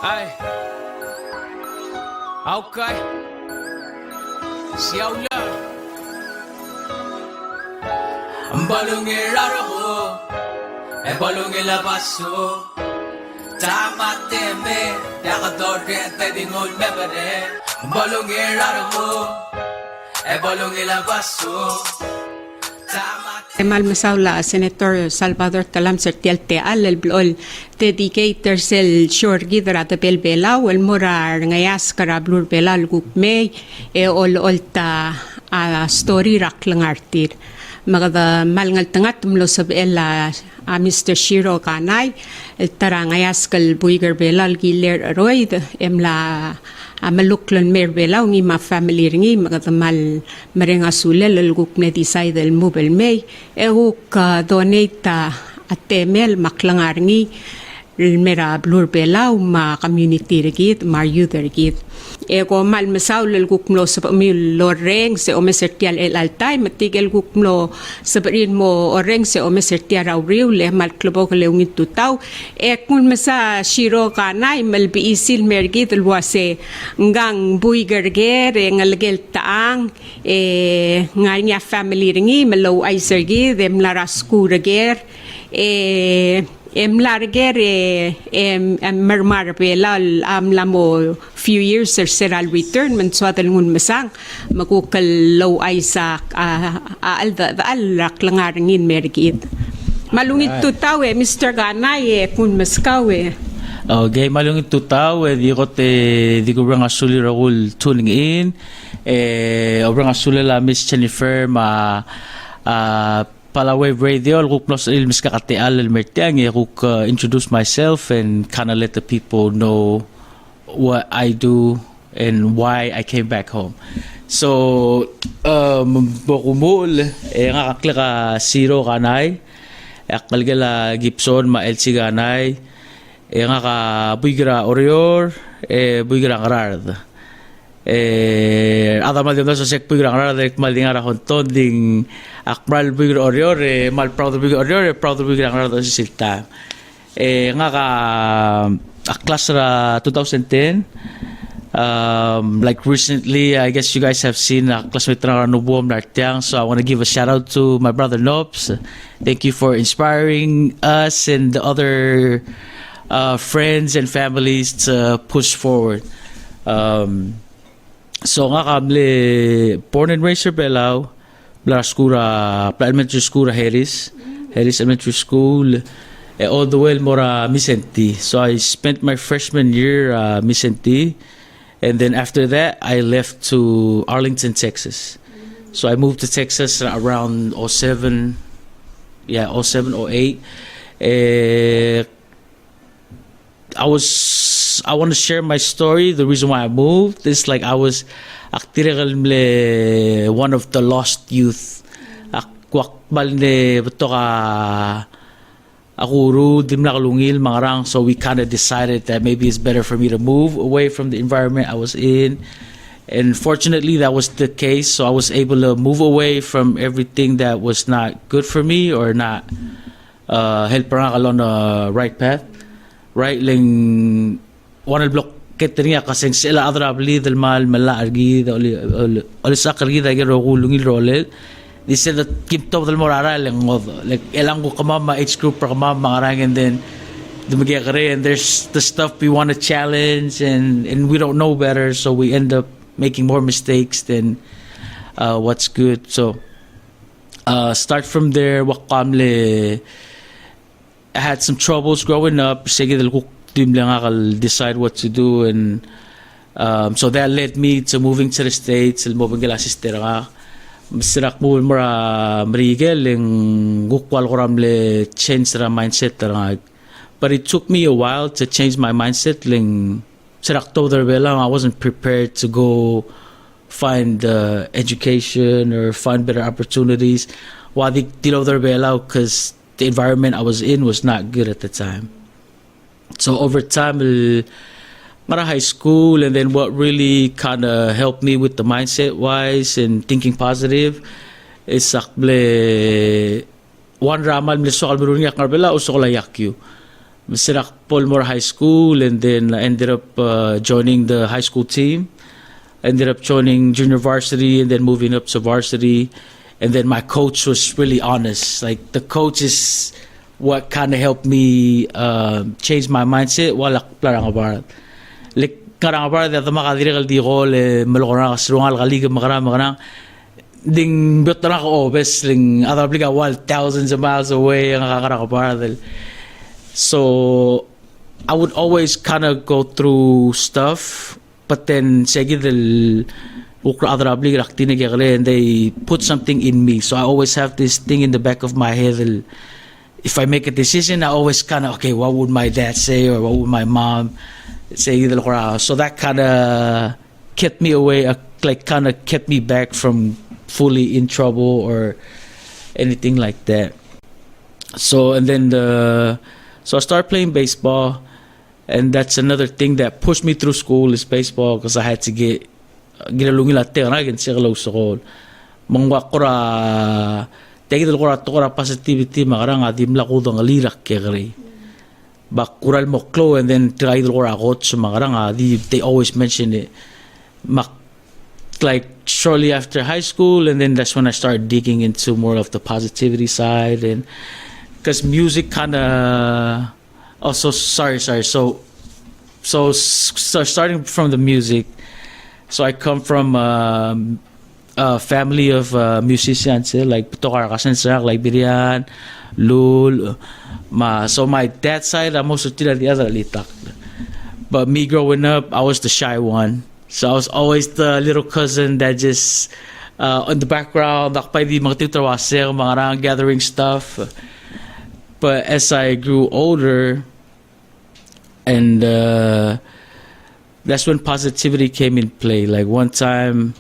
Ay, okay. Siyaw niya. Ang balong iraro mo, balong ilabaso. Tama teme, yakadore at tedingon mebere. Ang balong iraro mo, balong ilabaso. Mal Masaula, Senator Salvador Talam Sertialte al blol dedicator sel shorgidra Debel Belau el morar ngayas karablur Belal gupmey ol olta story rak langartir magada malngal tangat mlo sab ella Mr. SHIRO KANAI tarangayas kal buigar Belal giler roid emla maluklan mer Belau ngi ma family ringi magatamal marenga sulel guk ne decide el mobile may guk donate atemel maklangar ngi mera blur Belau ma community rigit ma youth rigit ego mal masaul guk mlo sa mi loreng se o mesertial el altay matigel guk mlo sabrin mo oreng se o mesertial awriu le mal klubo le ungit tutaw kung masa SHIRO KANAI mal biisil mergit lwase ngang buigerger ngalgel taang nganya family ringi malo ay sergi dem laraskureger larger mermar Belal lamo few years seral return man swadal ngun masang makukal low ay sa al raklangaringin mergit malungit tutaw Mr. KANAI kun maskaw Okay, malungit tutaw di ko rang asuli ragul tuning in obrang asuli la Miss Jennifer ma Palawave Radio, kuk nos ilmis kakatial mertiang kuk introduce myself and kind of let the people know what I do and why I came back home. So, bokumul nga kakla SHIRO KANAI, akalgala Gibson ma LC KANAI, nga ka buigra orior, buigra ngarard. Ada mal din sa sek pugra ngara dek mal dinga ra honton ding akmal pugra orior mal proud pugra orior proud pugra ngara sa silta nga ka class ra 2010 like recently I guess you guys have seen classmate ra nubuom nartiang, so I want to give a shout out to my brother Nobs. Thank you for inspiring us and the other friends and families to push forward. So nga kamle born and raised in Belau, elementary school Harris Elementary School, all the way mora Vicente. So I spent my freshman year Vicente, and then after that I left to Arlington, Texas. So I moved to Texas around 07, 08. I want to share my story. The reason why I moved is like I was one of the lost youth. So we kind of decided that maybe it's better for me to move away from the environment I was in. And fortunately, that was the case. So I was able to move away from everything that was not good for me or not help along the right path. Right, ling one block ketringa kasing sila adrabli del mal mala argi oli sakargi da gero gulungi rolel they said that keep top del morara lang like elang ko kamama age group para kamama arang, and then dumagakare and there's the stuff we want to challenge and we don't know better, so we end up making more mistakes than what's good. So start from there. Wakamle I had some troubles growing up. Decide what to do, and so that led me to moving to the States. Moving gala sister nga, sirak mo mara marigel yung gukwal koramle change the mindset nga. But it took me a while to change my mindset. Ling sirak to der belang I wasn't prepared to go find education or find better opportunities. Wadi tilo der belang because the environment I was in was not good at the time. So over time, mara high school, and then what really kind of helped me with the mindset wise and thinking positive is sakble one ramal mle sokal berunya karbela o sokala yakyu Masirak Polmore High School, and then I ended up joining the high school team. Ended up joining junior varsity and then moving up to varsity. And then my coach was really honest. Like, the coach is what kind of helped me change my mindset. Wala klarang abarat. Like, karang abarat at makadirekal di ko le malokona kasrungal kaliga makarang ding butana ko bes ling other bliga wal thousands of miles away ang kakarang abarat. So I would always kind of go through stuff, but then and they put something in me. So I always have this thing in the back of my head. If I make a decision, I always kind of, okay, what would my dad say, or what would my mom say? So that kind of kept me away, like kind of kept me back from fully in trouble or anything like that. So, and then so I started playing baseball, and that's another thing that pushed me through school is baseball, because I had to get ginalungi latte na gin sa school. Mangwa kora tegid kora positivity makarang adim lakudo ng lirak kegre. Bakural mo klo, and then try kora kot so makarang adi they always mention it. Like shortly after high school, and then that's when I started digging into more of the positivity side, and because music kind of also sorry so starting from the music. So I come from a family of musicians, like Tokar Kasensak, like Birian, Lul. So my dad's side, I'm also the other litak. But me growing up, I was the shy one. So I was always the little cousin that just in the background, gathering stuff. But as I grew older, and that's when positivity came in play. Like one time,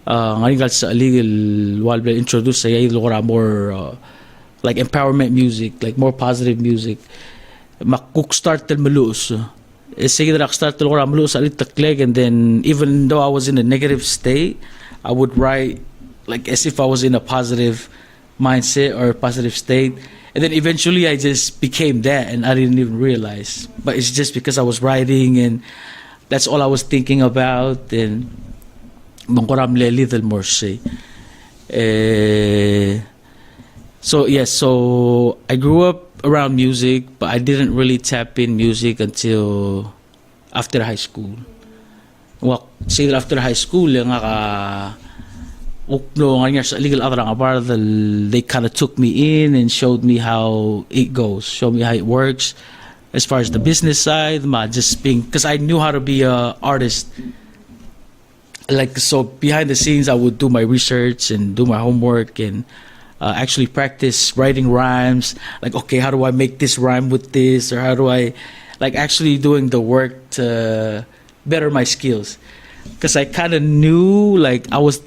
ngayon sa illegal while introduced sa more like empowerment music, like more positive music. Makuk start tel malus. Sige na start tel malus alit takleg, and then even though I was in a negative state, I would write like as if I was in a positive mindset or a positive state. And then eventually I just became that, and I didn't even realize. But it's just because I was writing, and that's all I was thinking about. And mangkoramle little more say. So yes, so I grew up around music, but I didn't really tap in music until after high school. Well, say after high school, they kind of took me in and showed me how it goes, showed me how it works as far as the business side, just being, because I knew how to be an artist. Like, so behind the scenes, I would do my research and do my homework and actually practice writing rhymes. Like, okay, how do I make this rhyme with this? Or how do I, like, actually doing the work to better my skills. Because I kind of knew, like, I was,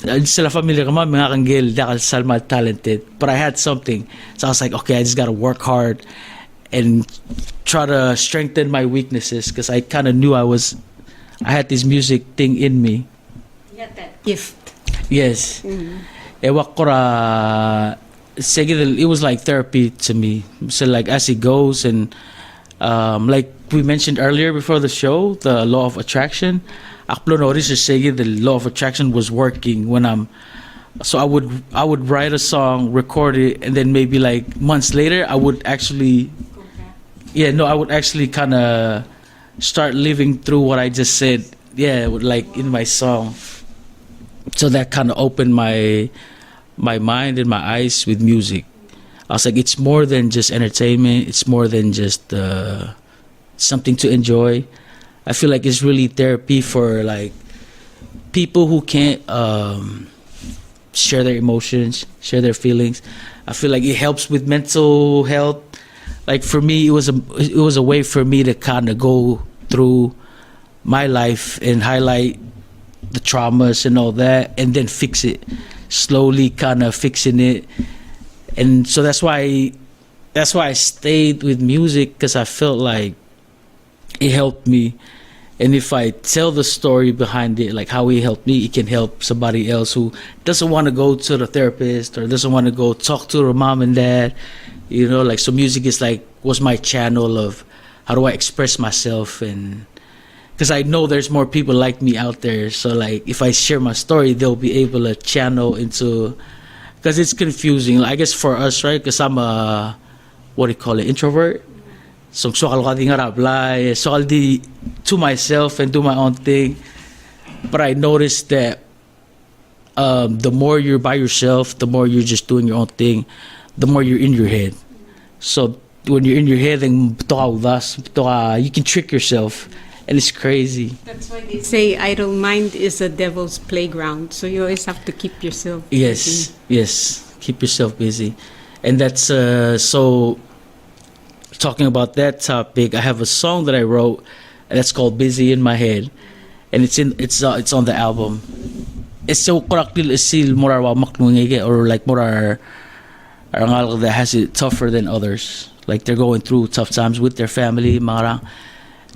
sila familiar kama mga kanggil dakal salma talented, but I had something, so I was like, okay, I just gotta work hard and try to strengthen my weaknesses, because I kind of knew I had this music thing in me. You had that gift. Yes. It was like therapy to me. So like as it goes, and like we mentioned earlier before the show, the law of attraction. The law of attraction was working when so I would write a song, record it, and then maybe like months later I would actually kind of start living through what I just said, like in my song. So that kind of opened my mind and my eyes with music. I was like, it's more than just entertainment, it's more than just something to enjoy. I feel like it's really therapy for like people who can't share their emotions, share their feelings. I feel like it helps with mental health. Like for me, it was a way for me to kind of go through my life and highlight the traumas and all that, and then fix it slowly, kind of fixing it. And so that's why I stayed with music, because I felt like it helped me. And if I tell the story behind it, like how he helped me, it can help somebody else who doesn't want to go to the therapist or doesn't want to go talk to their mom and dad. You know, like, so music is like, was my channel of how do I express myself, and because I know there's more people like me out there. So like, if I share my story, they'll be able to channel into, because it's confusing, I guess, for us, right? Because I'm a, what do you call it, introvert. So I'll di to myself and do my own thing. But I noticed that the more you're by yourself, the more you're just doing your own thing, the more you're in your head. So when you're in your head, then you can trick yourself, and it's crazy. That's why they say idle mind is a devil's playground. So you always have to keep yourself busy. Yes, keep yourself busy. And that's so. Talking about that topic, I have a song that I wrote that's called "Busy in My Head," and it's on the album. It's so correctly isil morar wa maknungege, or like morar arangal that has it tougher than others. Like they're going through tough times with their family. Mara,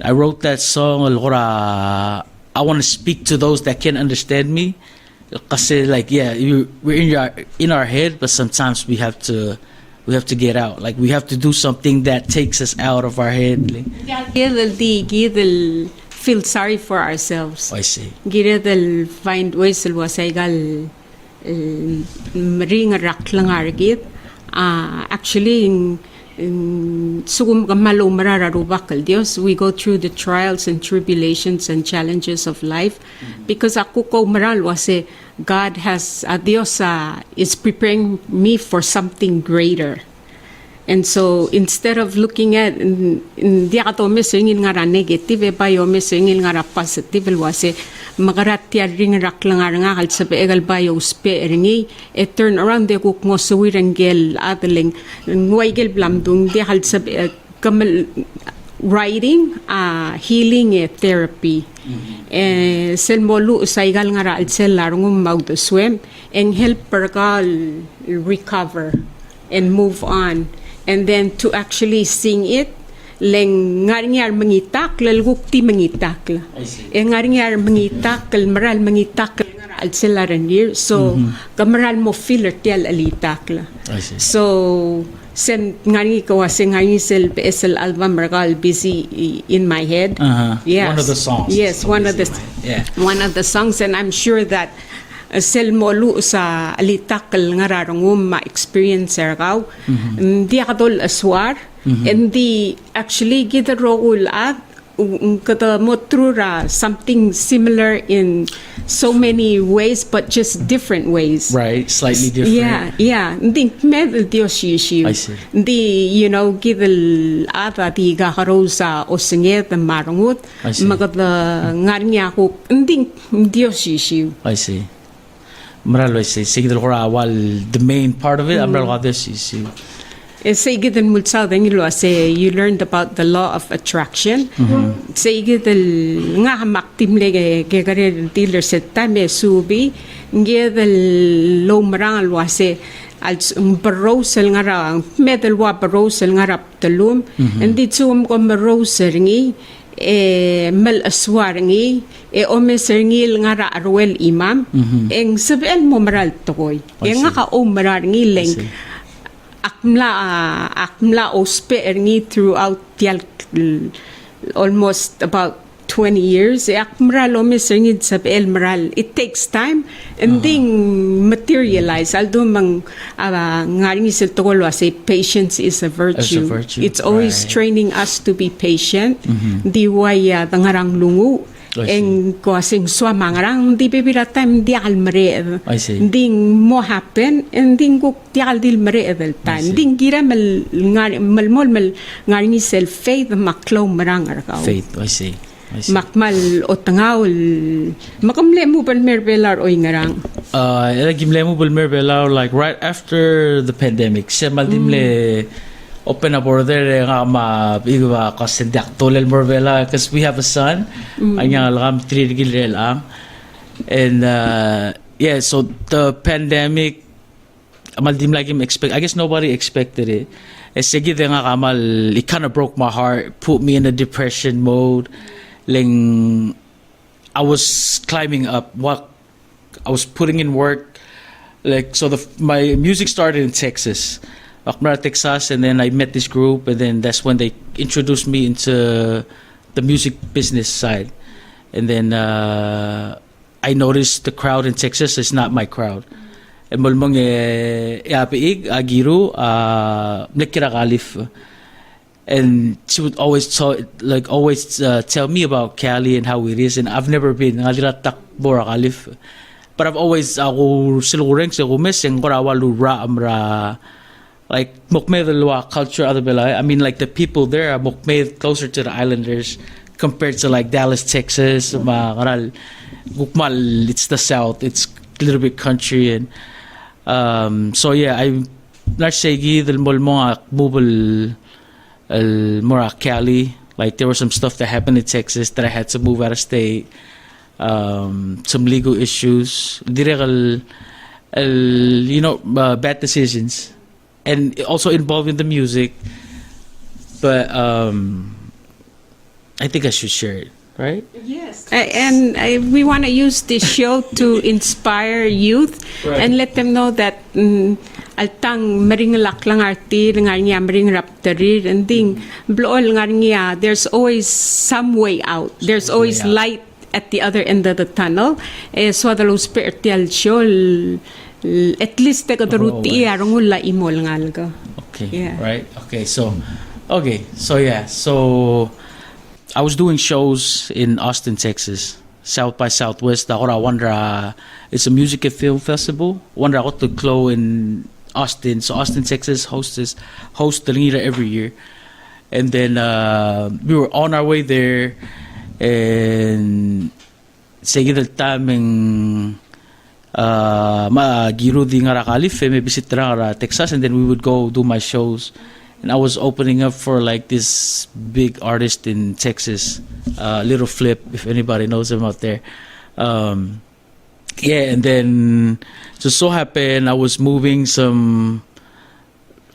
I wrote that song. I want to speak to those that can understand me. Kasi like, yeah, we're in our head, but sometimes we have to get out. Like, we have to do something that takes us out of our head. Gidel feel sorry for ourselves. I see. Gidel find ways wasaigal ring rak lang argit. Actually, sugum kamalo marararubakal Dios, we go through the trials and tribulations and challenges of life, because ako ko maral wase God has Dios is preparing me for something greater. And so instead of looking at di ato mesingil nga negative pa yo mesingil nga positive wase magarat ya ring rak lang nga kal sa egal ba yo spe ringi turn around de kuk mo suwirangel atling ngwaigel blamdung di kal sa kamal writing, healing, therapy. Sel molu usaigal nga ra sel larong magdo swim and help per ka recover and move on, and then to actually sing it leng ngaringar mangitak lalgukti mangitak la ngaringar mangitak maral mangitak al sel laranir, so kamaral mo filler tial alitak la. So sen ngani ko wase ngani sel PSL album regal busy in my head. Yes. One of the songs. Yes, one of the songs, and I'm sure that sel molu sa alitakal nga rarongum ma-experience ergaw. Di akadol aswar, and di actually gidarogul at kada motrura something similar in so many ways, but just different ways. Right, slightly different. Yeah. Hindi medal Dios yishiw. I see. Hindi, gidal ata di gakaro sa osinget na marangut. I see. Magada ngarinya ko, hindi Dios yishiw. I see. Maralo I see. Sige while the main part of it, amralo this is. Say gidan mulsa dengilo say you learned about the law of attraction. Say gidal nga hamaktim lege gegare dealer set time subi ngedal lo marang wase als barosel nga ra medal wa barosel nga rap talum and ditsum ko maroseringi mal aswaringi omeserngi nga ra arwel imam eng sabel mo maral tokoy nga ka o mararingi leng akmla ospe erni throughout almost about 20 years. Akmral omisringid sa maral. It takes time and then materialize. Aldo mang ngaring sa tokolo say patience is a virtue. It's always training us to be patient. Di waya tangarang lungu. En kuasing swamangarang di bibira time di al mare. Ding mo happen and ding guk di al dil mare del time. Ding gira mal ngaring self faith maklo marang arkaw. Faith, I see. Makmal otangaw makamle mo bal merbelar oy ngarang. Gimle mo bal merbelar like right after the pandemic. Siya maldimle open up order nga iba kasi tolel morbela because we have a son anya alam 3 gilel ang and so the pandemic maldim like him expect, I guess nobody expected it. Sige nga kamal it kind of broke my heart, put me in a depression mode, Ling, I was climbing up. I was putting in work. Like, so my music started in Texas, Texas, and then I met this group, and then that's when they introduced me into the music business side. And then I noticed the crowd in Texas is not my crowd. And mulmong apiig agiru nekira kalif. And she would always tell me about Cali and how it is, and I've never been ngalilatak bora kalif. But I've always ako silureng sa kumes yung korawalu ra amra like mokmedalwa culture other Belau. I mean, like the people there are mokmed closer to the islanders compared to like Dallas, Texas, mga Gukmal, it's the South, it's a little bit country, and so yeah, I narsegi del molmo mobile mora Cali. Like there was some stuff that happened in Texas that I had to move out of state. Some legal issues, bad decisions, and also involving the music. But I think I should share it, right? Yes. We want to use this show to inspire youth, Right. and let them know that altang maringalak lang arti ngar niya maring raptarir and ding blool ngar niya. There's always some way out. There's always out. light at the other end of the tunnel. So the spiritual show at least the ruti arungula imol ngalga. Okay. Yeah. Right. Okay. So yeah. So I was doing shows in Austin, Texas, South by Southwest. It's a music and film festival. Wandra ako to Clo in Austin. So Austin, Texas hosts the Lira every year. And then we were on our way there, and sige del taming giro di nga rakalif may visit ra Texas, and then we would go do my shows. And I was opening up for like this big artist in Texas, Little Flip, if anybody knows him out there. Yeah, and then just so happened I was moving some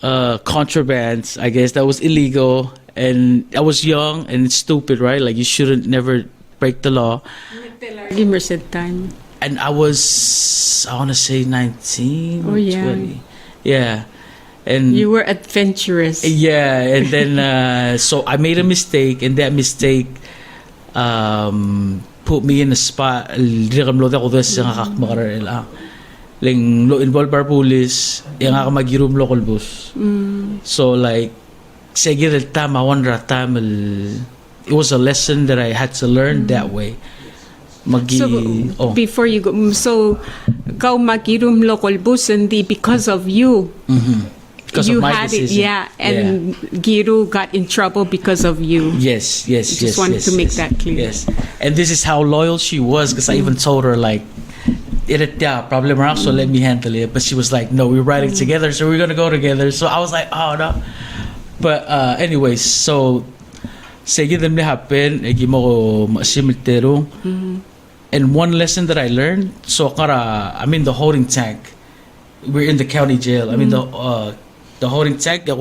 contrabands, I guess, that was illegal, and I was young and stupid, right? Like you shouldn't never break the law. Give me said time. And I want to say 19 or 20. Yeah. And You were adventurous. yeah, and then so I made a mistake, and that mistake put me in a spot. Dirham lo ako dos nga kakmakarela. Ling lo involve bar police, yang ako magirum local bus. So like, sige del tama wandra tamil. It was a lesson that I had to learn that way. Before you go, so kau magirum local bus hindi because of you. Because you of my had decision. And Giru got in trouble because of you. Yes. Just wanted to make that clear. Yes, and this is how loyal she was, because I even told her like, problem around, so let me handle it. But she was like, no, we're riding together, so we're gonna go together. So I was like, oh no. But anyways, so sige them happen, mo masimiltero. And one lesson that I learned, so I'm in the holding tank. We're in the county jail. I mean the holding tank. On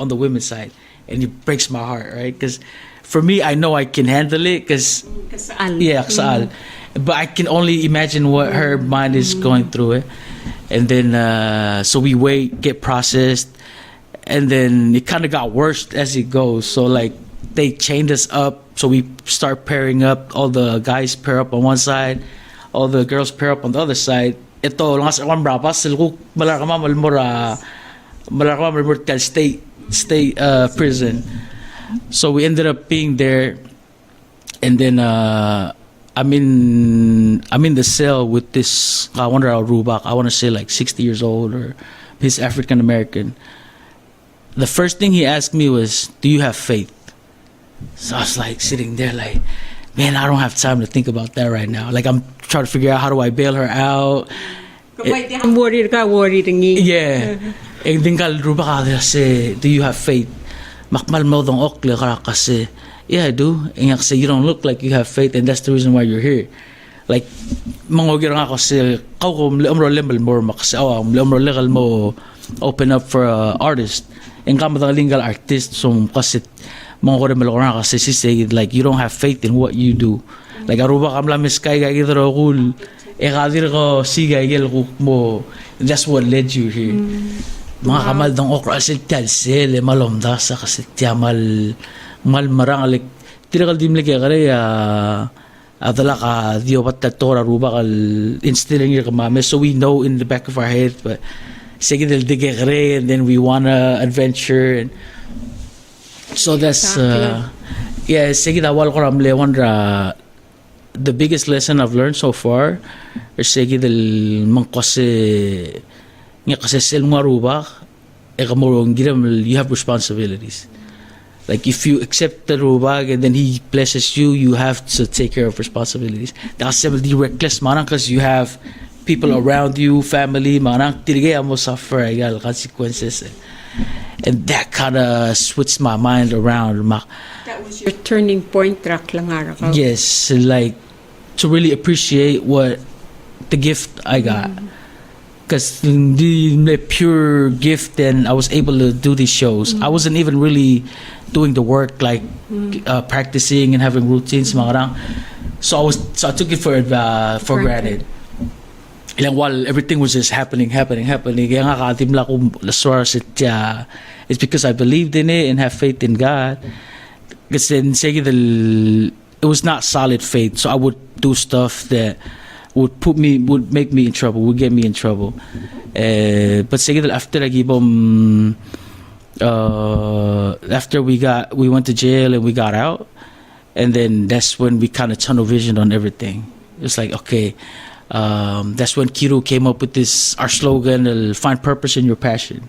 the women's side, and it breaks my heart, right? Because for me, I know I can handle it. Because kasal. But I can only imagine what her mind is going through. And then so we wait, get processed, and then it kind of got worse as it goes. So like they chained us up. So we start pairing up. All the guys pair up on one side, all the girls pair up on the other side. Ito lang sa brapa siluk malakama malmura state prison. So we ended up being there, and then I'm in the cell with this Rubak. I want to say like 60 years old, or he's African American. The first thing he asked me was, "Do you have faith?" So I was like sitting there like, man, I don't have time to think about that right now. Like I'm trying to figure out how do I bail her out. Worried. Yeah. And then Rubak say, "Do you have faith?" Makmal mo dong okle kasi. Yeah, I do. And I say, you don't look like you have faith, and that's the reason why you're here. Like, mangogir nga kasi, kau mleomro level more makasi, mleomro legal mo open up for artist. And kama legal artist, so kasi mga ko rin malakura kasi she said like you don't have faith in what you do. Like aruba kam la miskay ga gidro kul e kadir ko siga gel ko mo. That's what led you here. Mga kamal dong okra asil talsel malomda sa kasi tiamal mal marang alik tirakal dim lagi kare adala ka dio pat tora ruba kal instilling your kamame so we know in the back of our head but sige del digere and then we wanna adventure and so that's yeah sige dawal ko ramle wandra the biggest lesson I've learned so far is sige del mangkose nga kasi sel mga ruba ekamorong giram you have responsibilities. Like if you accept the rubag and then he blesses you, you have to take care of responsibilities. That's simply reckless, manang, because you have people around you, family, manang, tirigay mo suffer, ayal, consequences. And that kind of switched my mind around. That was your turning point, rak lang araw. Yes, like to really appreciate what the gift I got. Because the pure gift, then I was able to do these shows. I wasn't even really doing the work, like practicing and having routines, so I took it for granted. Ilang while everything was just happening. Kaya nga katimla ko laswar sitya. It's because I believed in it and have faith in God. Because then it was not solid faith, so I would do stuff that would make me in trouble, would get me in trouble. But after after we went to jail and we got out, and then that's when we kind of tunnel vision on everything. It's like, okay, that's when Kiru came up with our slogan, find purpose in your passion,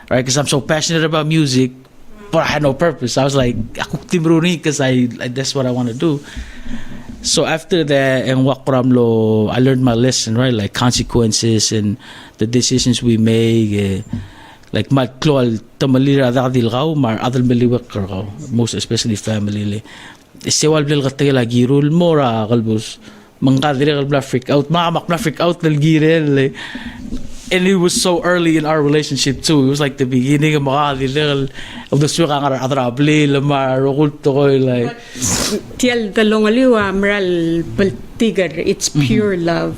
right? Because I'm so passionate about music, but I had no purpose. I was like, because that's what I want to do. So after that, and Wakramlo, I learned my lesson, right? Like consequences and the decisions we make. Like matklo tamalira dadil gao mar adal meliwak gao, most especially family. Sewal bil gatela girul mora kalbus mangkadire kalbla freak out, mamak na freak out del girel. And it was so early in our relationship too. It was like the beginning of the suka atrable lamar okulto ko like tiel dalongaliwa mral baltigar, it's pure love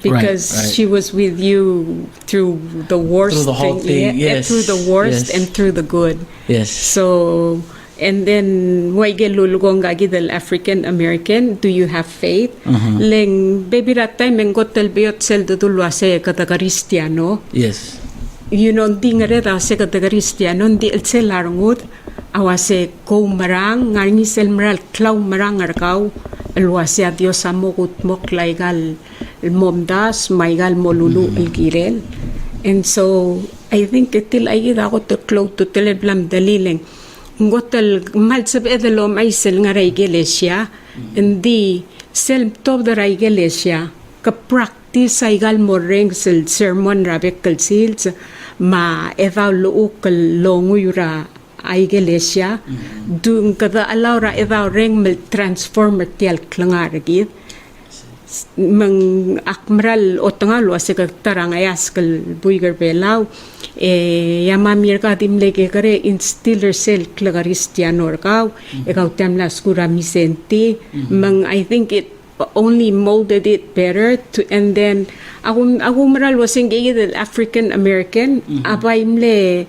because she was with you through the worst, through the whole thing. Yes, through the worst and through the good. Yes. So and then waige lulugong gagidal African American, do you have faith? Leng baby ratay mengotel biot sel dudulwa se katagaristiano. Yes. You know, di nga reda se katagaristiano, di el sel larangut awase ko marang ngarni sel maral klaw marang arkaw alwase adios amokut moklaigal momdas maigal molulu ilgirel. And so I think itil ayida ko to close to teleblam dalileng ngotal mal sab edelo maisel nga iglesia hindi sel top da iglesia ka practice igal moreng sel sermon rabek kal sils ma edaw luuk kal longuyura iglesia dung kada alaura edaw reng mel transformer tial klangaragid mang akmral otangalo asika tarangayas kal buigar Belau yamamir ka dimlege kare instiller sel klagaristiano ka ikaw tamla skura misenti mang I think it only molded it better to, and then ako maral wasing gayed African American abaymle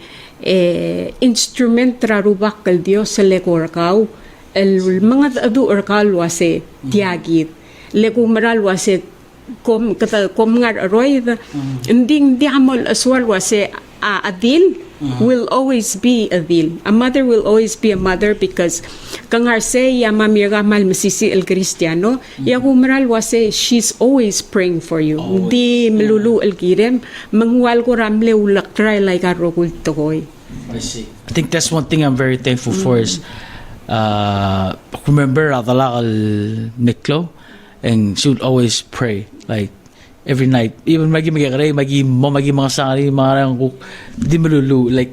instrument rarubak kal Dios sa lekor ka el mga adu orkal wase tiagit lego maral wase kom ngar aroy hindi amol aswal wase adil will always be adil. A mother will always be a mother because kangar se yamamira mal masisi el cristiano yago maral wase she's always praying for you. Di melulu el girem mangwal ko ramle ulak try like arokul tokoy. I see. I think that's one thing I'm very thankful for is remember adala al Niklo. And she would always pray, like every night. Even magi mga sangari, mga di malulu, like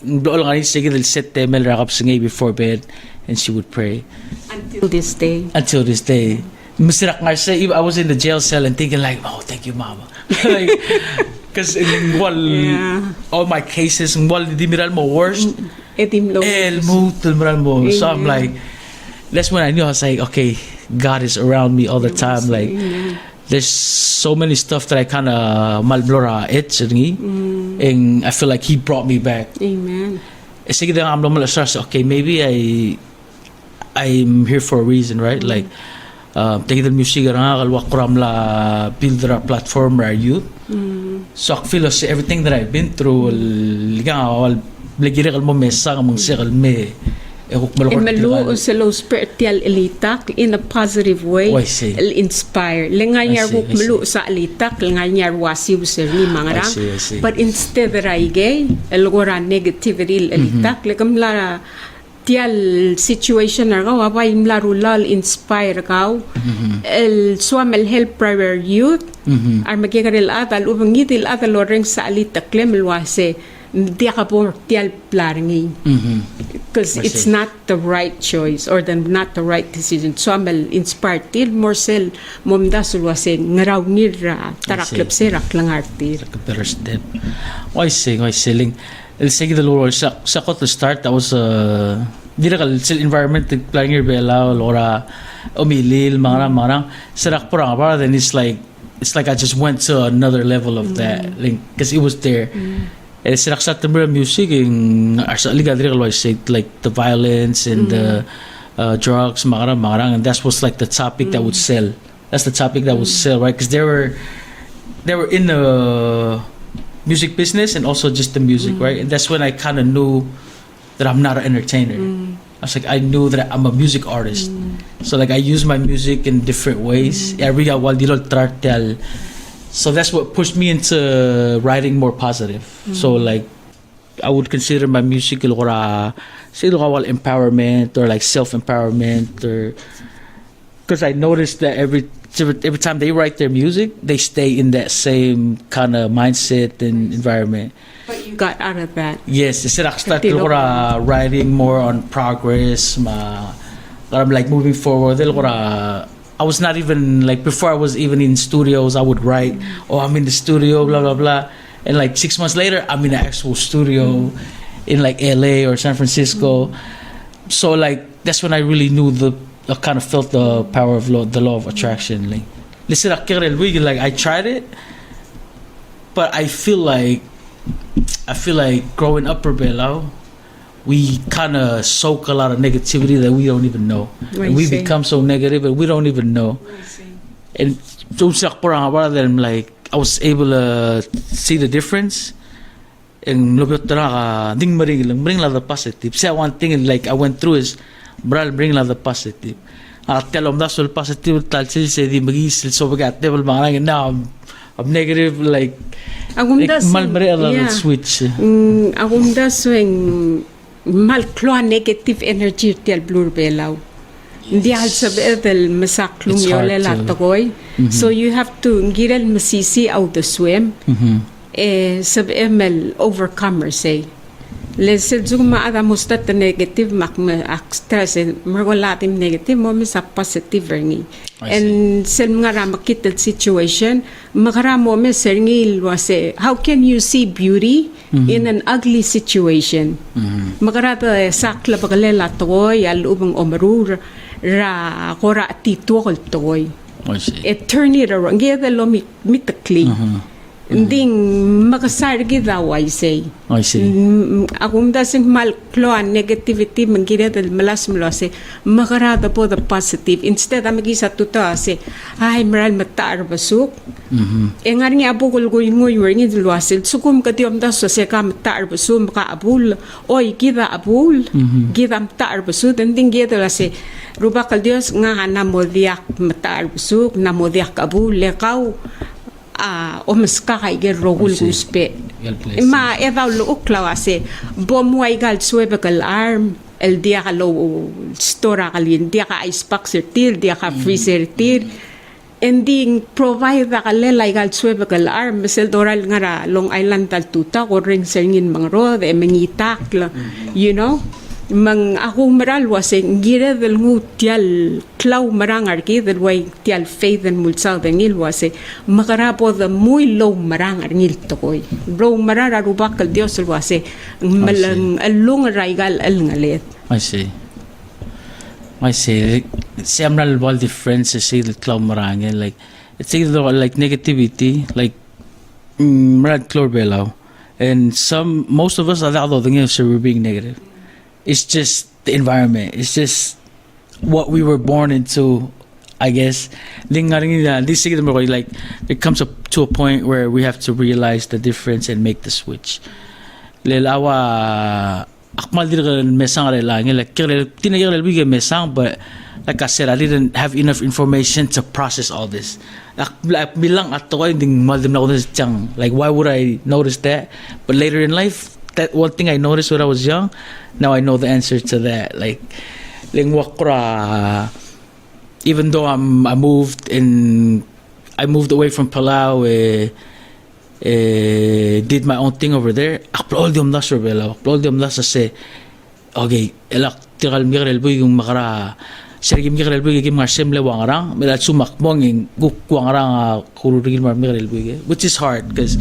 dool nga sige del set temel rakap singay before bed, and she would pray until this day. Until this day, masirak nga siya. I was in the jail cell and thinking like, oh, thank you, mama. Like, because in all my cases, di miral mo worst. Edim lo. El mutul mo. So I'm like, that's when I knew I was like, okay, God is around me all the time. Like, there's so many stuff that I kind of malblora and I feel like He brought me back. Amen. Sige lang I'm okay, maybe I'm here for a reason, right? Like, take the music nga kalwa kuram la build a platform for youth. So I feel like everything that I've been through, ligang ligiri kalmo mesa kamong sikal me. Malu sa low spiritual elitak in a positive way. Inspire. Lenganyar wuk malu sa elitak, lenganyar wasiw sa ni mangarang. But instead raigay, elgora negativity elitak, legam la tial situation na ka, wabay mlarulal inspire ka. El swam el help prayer youth, ar magigaril atal, ubang itil atal loreng sa elitak, lemelwase, dia ka po tial plaringi. Because it's not the right choice or not the right decision. So I'm inspired till more sel momda sulwasen ngaraw nira taraklap serak lang artir. Better step. Why selling? El sige the Lord sa ko to start that was direkal sil environment playing your Belau lora umilil marang serak porang para then it's like I just went to another level of that like because it was there. Siraksa timbre music in like the violence and the drugs marang and that's was like the topic that would sell. That's the topic that would sell, right? Because they were in the music business and also just the music, right? And that's when I kind of knew that I'm not an entertainer. I was like, I knew that I'm a music artist. So like I use my music in different ways. So that's what pushed me into writing more positive. So like I would consider my music empowerment or like self-empowerment, or because I noticed that every time they write their music, they stay in that same kind of mindset and environment. But you got out of that. Yes, I started writing more on progress, like moving forward. I was not even like before I was even in studios. I would write, oh, I'm in the studio, blah blah blah, and like 6 months later, I'm in an actual studio in like LA or San Francisco. So like that's when I really knew I kind of felt the power of the law of attraction. Like, listen, like I tried it, but I feel like growing up in Belau, we kind of soak a lot of negativity that we don't even know. And we become so negative and we don't even know. And so then like I was able to see the difference. And bring la the positive. See, one thing like I went through is bring la the positive. Tell them that's all positive. So we got devil and now I'm negative like switch. Agumda swing malkloa negative energy tial blur Belau. Hindi sabi del masaklum yole latagoy. So you have to ngirel masisi out the swim. Sabi emel overcomer say. Lesil zuma ada mustat negative mak stress margolatim negative mo sa positive ringi. And sel mga ramakit situation makara mo me serngil wase how can you see beauty in an ugly situation? Makarata sakla bagalela toy al ubang omarur ra kora tituol toy. It turn it around. Geda lo mitakli. Ding makasar daw I say. I see. Akong dasing malkloan negativity manggira del malas say makarada po the positive instead amagisa tuta say ay maral matar basuk. Engar nga abugol goy ngi dulwasil sukum katiom da so se kam tar basum ka abul oy gida abul gidam tar basut ding gida la say rubakal Dios nga namodiak matar basuk namodiak abul lekaw o mas kakaiger rogul guspe ma edaw lo uklaw ase bomway gal suebekal arm el dia ka lo stora kalin dia ka ice box tir dia ka freezer tir ending provide ka lelay gal suebekal arm mesel doral ngara Long Island tal tuta ko ring sengin mangrod e mengitak you know mang ako maral wase ngira del ngu tial clau marang arki del way tial faith and mulsa del ngil wase makarapo the muy low marang arngil tokoy low marara rubak al dios wase malang alung raigal al ngalet. I see. Several wall differences say the cloud marang like it's either like negativity like marad clor belau and most of us are the other thing so we're being negative. It's just the environment. It's just what we were born into, I guess. Like it comes up to a point where we have to realize the difference and make the switch. Lelawa akmal dir mesang lang like tinayal bigay mesang but like I said I didn't have enough information to process all this. Bilang ato ko ding maldim na ko like why would I notice that? But later in life that one thing I noticed when I was young, now I know the answer to that. Like, even though I moved away from Belau, did my own thing over there. Akplodium las Belau, akplodium las say, okay, elak tigal migrel buy yung makara. Sergi migrel buy yung marsemle wangarang, mela sumakmong yung gukwangarang kururigil mar migrel buy, which is hard because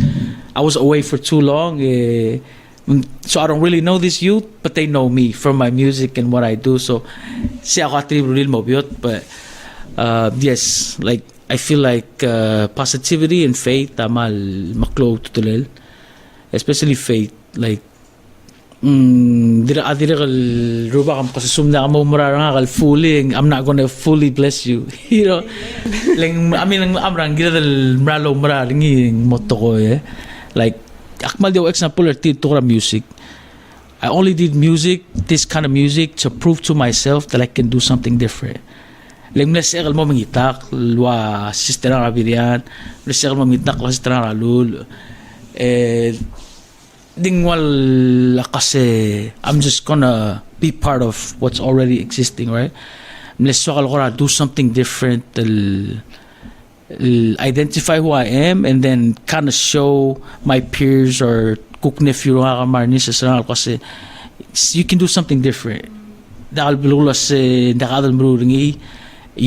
I was away for too long. So I don't really know this youth, but they know me from my music and what I do. So, but yes, like I feel like positivity and faith, especially faith. Like, I'm not gonna fully bless you. You know, like. Akmal dio example or music. I only did music, this kind of music, to prove to myself that I can do something different. Like mlesegal mo mangitak, lwa sister na rabirian, mlesegal mo mangitak la sister na ralul. Dingwal kasi I'm just gonna be part of what's already existing, right? Mlesegal ko do something different. Identify who I am and then kind of show my peers or cook nephew kasi you can do something different. You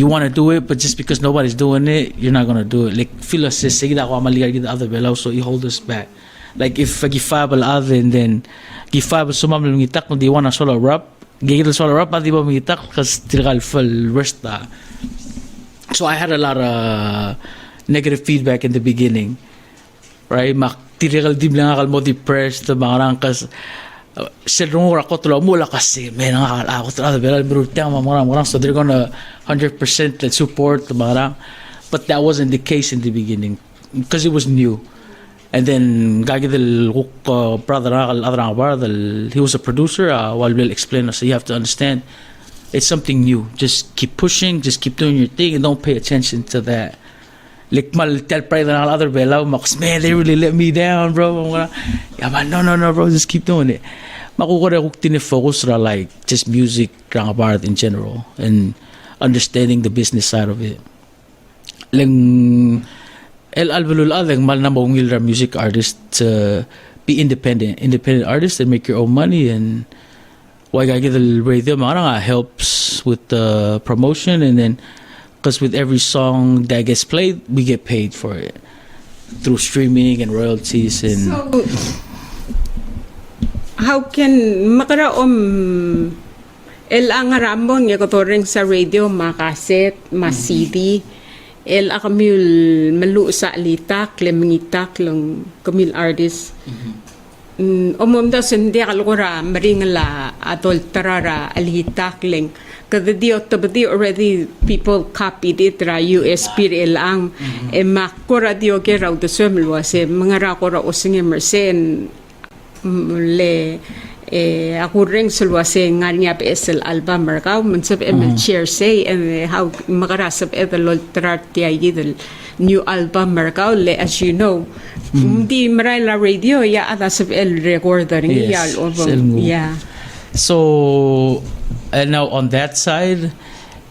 want to do it, but just because nobody's doing it, you're not gonna do it. Like feel us say the other belau, so you hold us back. Like if gifabal other and then gifabal sumam ngitak kung di wanna solo rap, gigil solo rap di ba ngitak kasi tigal full rest. So I had a lot of negative feedback in the beginning, right? Maktirikal dim lang akal mo depressed, mga kas selrong ako tulo mula kasi may nakakala ako talaga pero berutang mga so they're gonna 100% support mga but that wasn't the case in the beginning because it was new. And then gagi del brother he was a producer while we'll explain us so you have to understand. It's something new. Just keep pushing. Just keep doing your thing, and don't pay attention to that. Like mal tell pride na other belau, man, they really let me down, bro. Yeah, man, no, bro. Just keep doing it. Makukura kung tinifocus ra like just music, rang about in general, and understanding the business side of it. Lang albulul adeng mal na maungil ra music artist to be independent artist and make your own money and. Why I get the radio helps with the promotion and then because with every song that gets played we get paid for it through streaming and royalties and so, how can el angarambon ya kotoreng sa radio makaset CD el akamil malu sa litak lemingitak lang kamil artist omom da sindi kalura maringala atol tarara alhitakling kada tabadi already people copied it ra USB lang makora dio ke raw de semlwa se mangara ko ra osing mersen le ako ring sulwa se nganya PSL album markaw mansab share say and how makarasab edal tarati ayidel new album markaw le as you know di maray la radio ya ada sab el recorder yes, yeah so and now on that side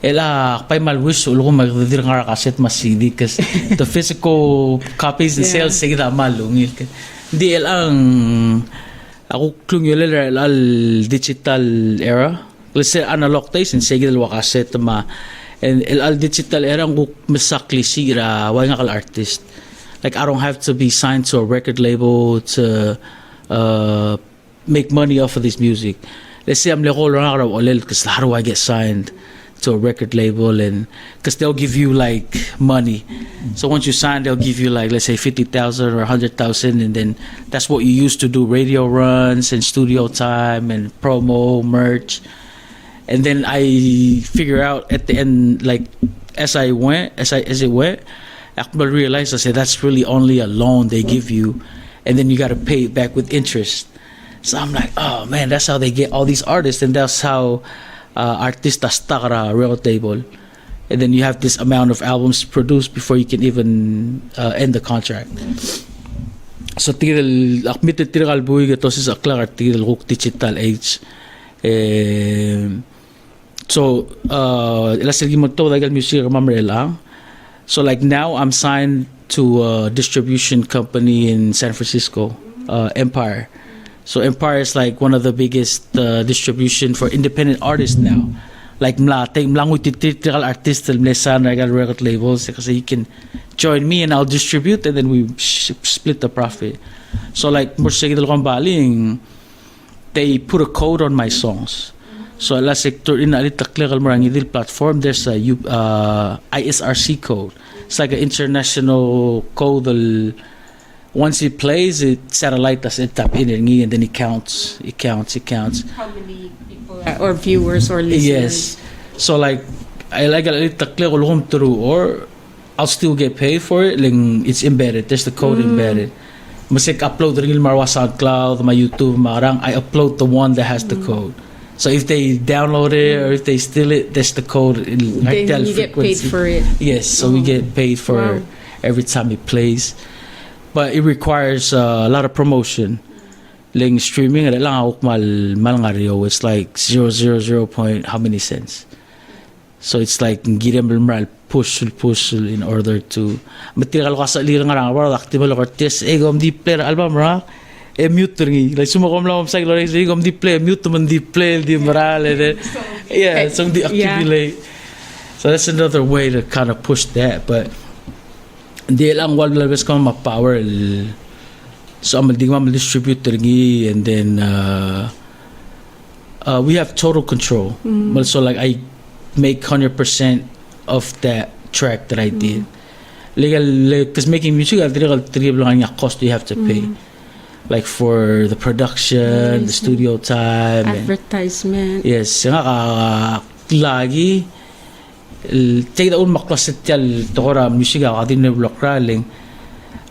ela pay malwish ulo magdidir nga kaset mas CD kasi the physical copies and sales sige da malungil di elang Ako klung yun al digital era. Kasi analog tayo sin sige dal wakaset ma and al digital era ko masakli sira why nga kal artist. Like I don't have to be signed to a record label to make money off of this music. Let's say I'm leko lang ako olel because how do I get signed to a record label and because they'll give you like money. So once you sign, they'll give you like let's say 50,000 or 100,000, and then that's what you use to do radio runs and studio time and promo merch. And then I figure out at the end, like as it went, I realized I said that's really only a loan they give you, and then you got to pay it back with interest. So I'm like, oh man, that's how they get all these artists, and that's how artista stuck at a real table. And then you have this amount of albums to produce before you can even end the contract. So tigil akmited tigal buhay gato sa aklar tigil ruk digital age. So ilasilgi magto dagal music mamrelang. So like now I'm signed to a distribution company in San Francisco, Empire. So Empire is like one of the biggest distribution for independent artists now. Like mlang utitrical artists mlesan record labels kasi you can join me and I'll distribute and then we split the profit. So like more sigidal kong baling, they put a code on my songs. So la sector in alitaklegal marangidil platform there's a ISRC code. It's like an international code. Once it plays, it satellite us and tap in and then it counts. How many people or viewers or listeners? Yes. So like I like a little through or I'll still get paid for it. Like it's embedded. There's the code embedded. Masik upload rin marwa SoundCloud, my YouTube, marang I upload the one that has the code. So if they download it or if they steal it, that's the code. Then you get paid for it. Yes, so we get paid for every time it plays. But it requires a lot of promotion. Like streaming, it's like 0.00 point how many cents. So it's like push in order to material ka sa lirang nga active artist gom di play album ra mute ringi like sumakom lang sa gom di play mute man di play di maral yeah so di activate. So that's another way to kind of push that, but di lang wal labas ko ma-power so I'm distribute ringi, and then we have total control. But so like I make 100% of that track that I did. Because making music, cost you have to pay. Like for the production, the studio time. Advertisement. Yes. Lagi. Take the old maklasit yal tokora music ako din neblok raling.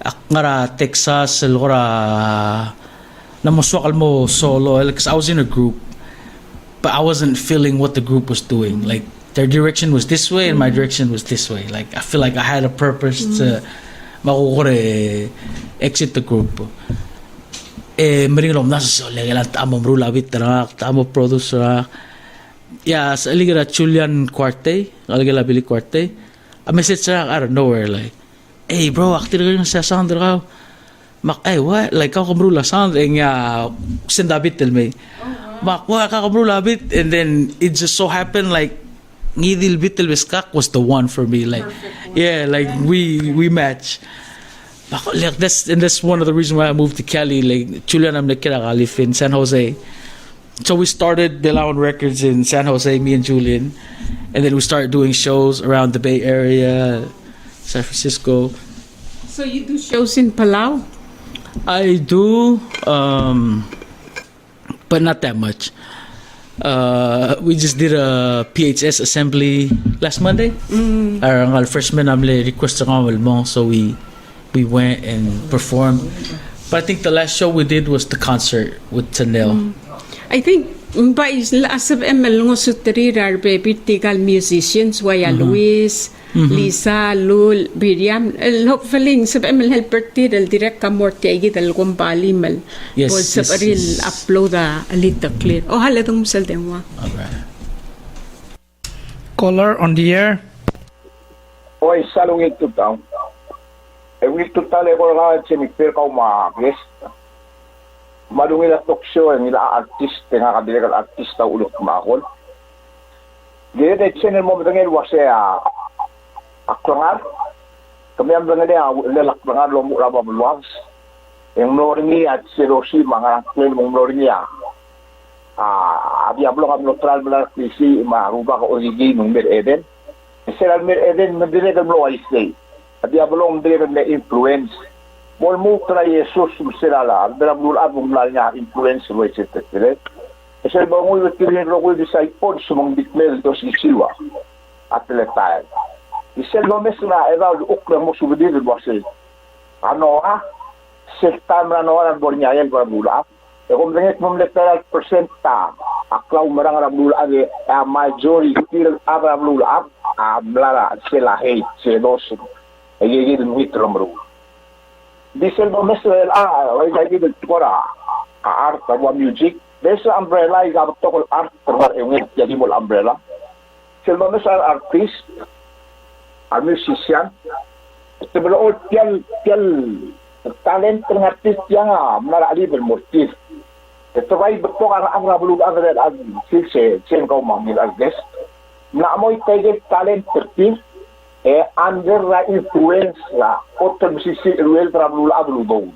Akngara Texas lora namuswakal mo solo because I was in a group, but I wasn't feeling what the group was doing. Like their direction was this way and my direction was this way. Like I feel like I had a purpose to makukure exit the group. Maring nasa solo la tamo rulabit track, tamo producer. Yeah, sa aligara Julian Cuarte, aligara Billy Cuarte. A message out of nowhere like, hey bro, active ka sa sound raw. Hey, what? Like ako kamrula sound sendabit tell me. Mak wa ka kamrula bit, and then it just so happened like ngidil bitel beskak was the one for me. Like yeah, like we match. Like that's one of the reasons why I moved to Cali. Like Julian am live in San Jose. So we started Belau Records in San Jose, me and Julian, and then we started doing shows around the Bay Area, San Francisco. So you do shows in Palau? I do, but not that much. We just did a PHS assembly last Monday. Our freshman request so we went and performed. But I think the last show we did was the concert with Tanel. I think asab ML ngo sutrirar baby tigal musicians Waya Luis, Lisa, Lul, Miriam. Hopefully sab ML helper tidal direct ka more tiagi dal gumbali mal. Yes. Sab aril upload a little clear. Oh halatong musal denwa. Alright. Caller on the air. Oi, salong ito tao. E will total e ko nga chemikpil ka umakis. Madungil at toksyo, nila artist, nga kadilagal artista ulot kumakol. Gaya na channel mo matangin wasi aklangar. Kami ang mga niya, lalaklangar lo mo raba maluwas. Yung noringi at sirosi, mga klin mong noringi Diablo kami neutral mula krisi, maruba ka origi ng Mir Eden. Sila Mir Eden, mandirigan mo ay stay. Diablo ang mandirigan na influence. Mol mo tra Jesus sila lang, dalam lulab mong lang niya influence mo ito. Sila ba mo yung tirin ro ko disciples mong bitmel to si Siwa at letay. Sila ba mes na eval ukla mo subidin mo siya. Ano sekta mranoan ang bornyayan para bulak. Kung dahil mong literal percenta, aklaw marang ramlula agi, majority ang ramlula mlara sila hate, selos, ayigil mit ramlula. Diesel mo mesel, ay gagawin kora, art, music, desa umbrella, igabot to kong art, terbar yung jadi mo umbrella. Sila mesel artist, musician, ito ba tiyan, talent ng artist yan mlara alibel mortis. Ito ba betul ang rabulog ang red ang silse sen kau mamil agdes na amoy tayo talent tertib under la influence la otro musisi ruel rabulog abulog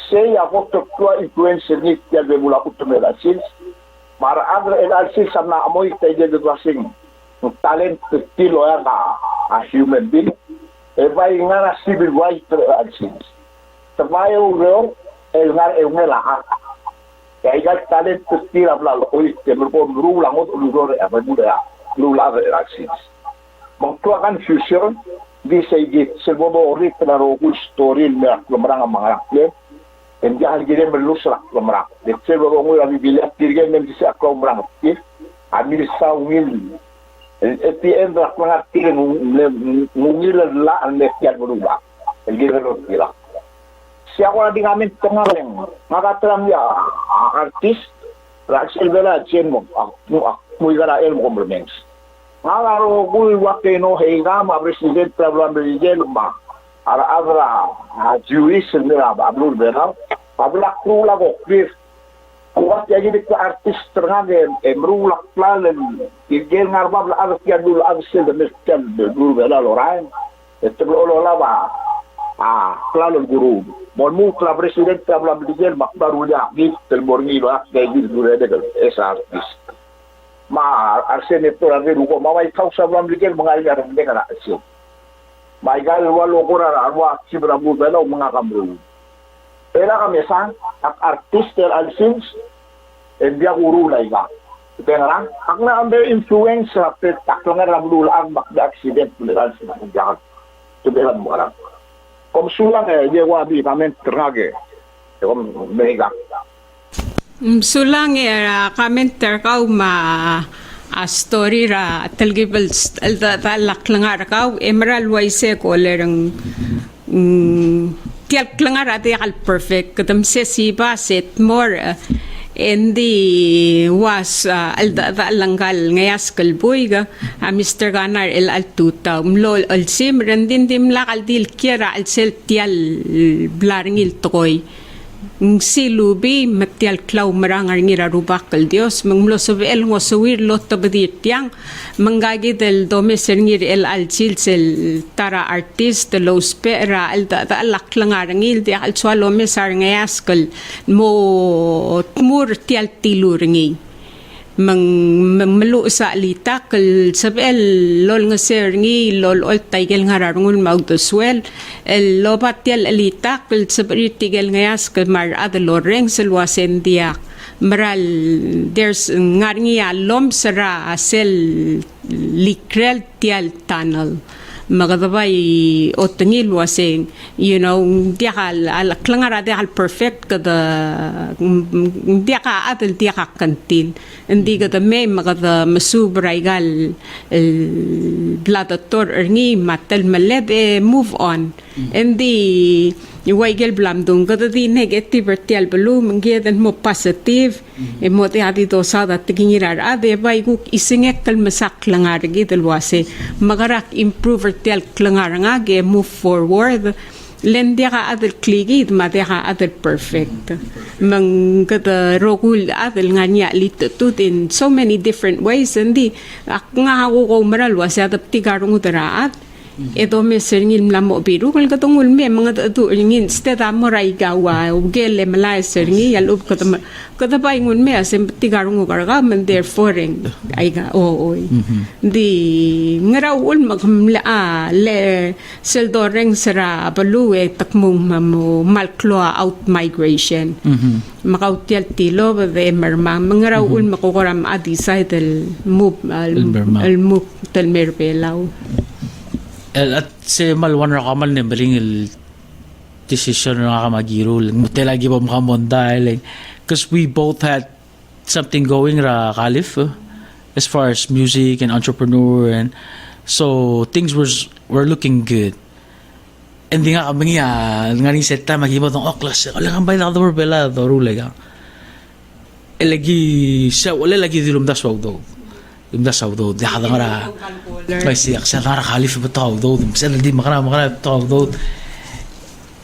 saya otro tua influence ni tiya de mula otro mela sils mara andre el alsis na amoy tayo de klasing talent tertib lo ya a human being vai nga na civil rights alsis tabayo reo el ngar el mela kaya ikat talent tira blalo oy temor po rulang mo ulugor apa muda lula relaxis mangtua confusion di say selbobo ori klaro ku story na lumrang ang mga akle hindi halgire melusra lumrang de selbobo mo abi bilat tirgen men disa ko lumrang ti amir sawil etn rak mga tirgen ngungil la ang netyal bulula elgire lo tira siya ko na di namin tungaling makatram niya artist Raksel Bela chen mo muy garael mo compliments ngaro gul wakeno heigama president problem region ma ara juris nila bablur Bela pabla krula ko clear kuat ya jadi artist terngage emrulak plalen igel ngarba bla artian dulu arsel de mestel dulu Bela lorain itu lo laba plano guru mon mu la president tabla bidigen makbaru ya git tel borni ba gay dure de esa artist ma arsene to ave ruko mamai kau sablam bidigen mengajar de kana asio mai gal walo kora arwa sibra bu belo mengakamru era kami sang artist tel alsins dia guru laiga pengarang akna ambe influence sa taklangan rabul ang bakda accident bulan jangan tu belan barang kom sulang dia wabi kamen terngage kom mega sulang kamen terkau story ra talgibel talaklangar kau emerald waise ko lerang tial klangar ate al perfect kadam se siba set more Hindi was langgal ngayas kalboyga Mr. Ganar el altuta umlol alsim randin dim lakal dil kira al sel tial blaringil tokoy si lubi matial klaw marangar ngira rubakal Dios manglo sob el ngosawir lot tabadit yang manggagi del domeser ngir el alsil sel tara artist lo spera al da laklangar ngil di al swalo mesar ngayas kal mo tmur tial tiluringi malu sa alita kal sabel lol ngaser ngi lol ol taigel ngararungul maudoswel el lobat tial alita kal sabri tigel ngayas kal mar adaloreng selwasen dia maral there's ngarngi alom sara sel likrel tial tunnel magadabay otengil waseng dia al klangara dia al perfect kada dia ka adel dia ka kantil hindi kada may magada masubra igal bladator erni matal maled move on hindi iwaigel blamdung kada di negative tial belum ngidan mo positive mo ti ati to sada tigingirar ade bay guk isingek kal masak langar gidel wase magarak improve tial klangar ngage move forward Lendi ka adel kligid ma de ka adel perfect. Mang kata rogul adel nga niya litutut in so many different ways. Hindi nga ako ko maral was adap tigarong utaraat. Ito may seringin lamo biru kung katungul me mga tu ingin steta moray gawa ugele malay seringi yalub kata pa ingun me asem tigarong ukarga man therefore ay ga oy di ngarawul magmla le seldoreng sera balu takmung mamu malkloa out migration makautial tilo be mermang ngarawul makukuram adi side el move al move tel Belau. At si malwan ra kamal ni baling il decision na kamagiro lang muti lagi ba makamonda like because we both had something going ra kalif as far as music and entrepreneur and so things were looking good and di nga kami nga ni seta magimo tong oklas wala kang bayad ako Bela do rulega elagi sa wala lagi dilum das wag do imda sawdo di hada ngara may siyak sa ngara khalif bitaw do misal di makara bitaw do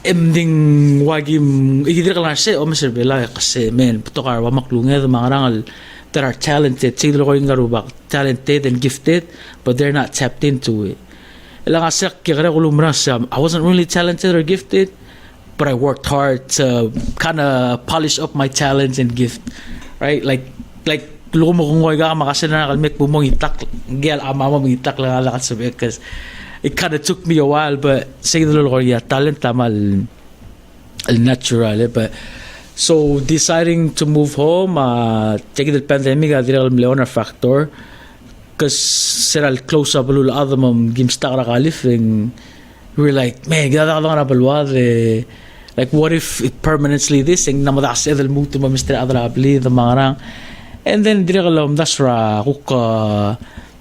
emding wagim igidir kala se o Mr. Bela kasi men putokar wa maklunged mangarangal that are talented siglo ko ngaro bak talented and gifted but they're not tapped into it ela ngasak kira ko lumras I wasn't really talented or gifted but I worked hard to kind of polish up my talents and gift right like lumo kung ngoy ka makasya na nakalmek bumong itak gel ama mo itak lang alakat sa because it kind of took me a while but say the lolo yeah talent tamal al natural but so deciding to move home taking the pandemic adil leonar factor because seral close up lul other mom gimsta ra kalif and we were like man gada ka lang balwa like what if it permanently this and namadas edel mutu mo Mr. Adrabli the marang. And then direct that's ra kuka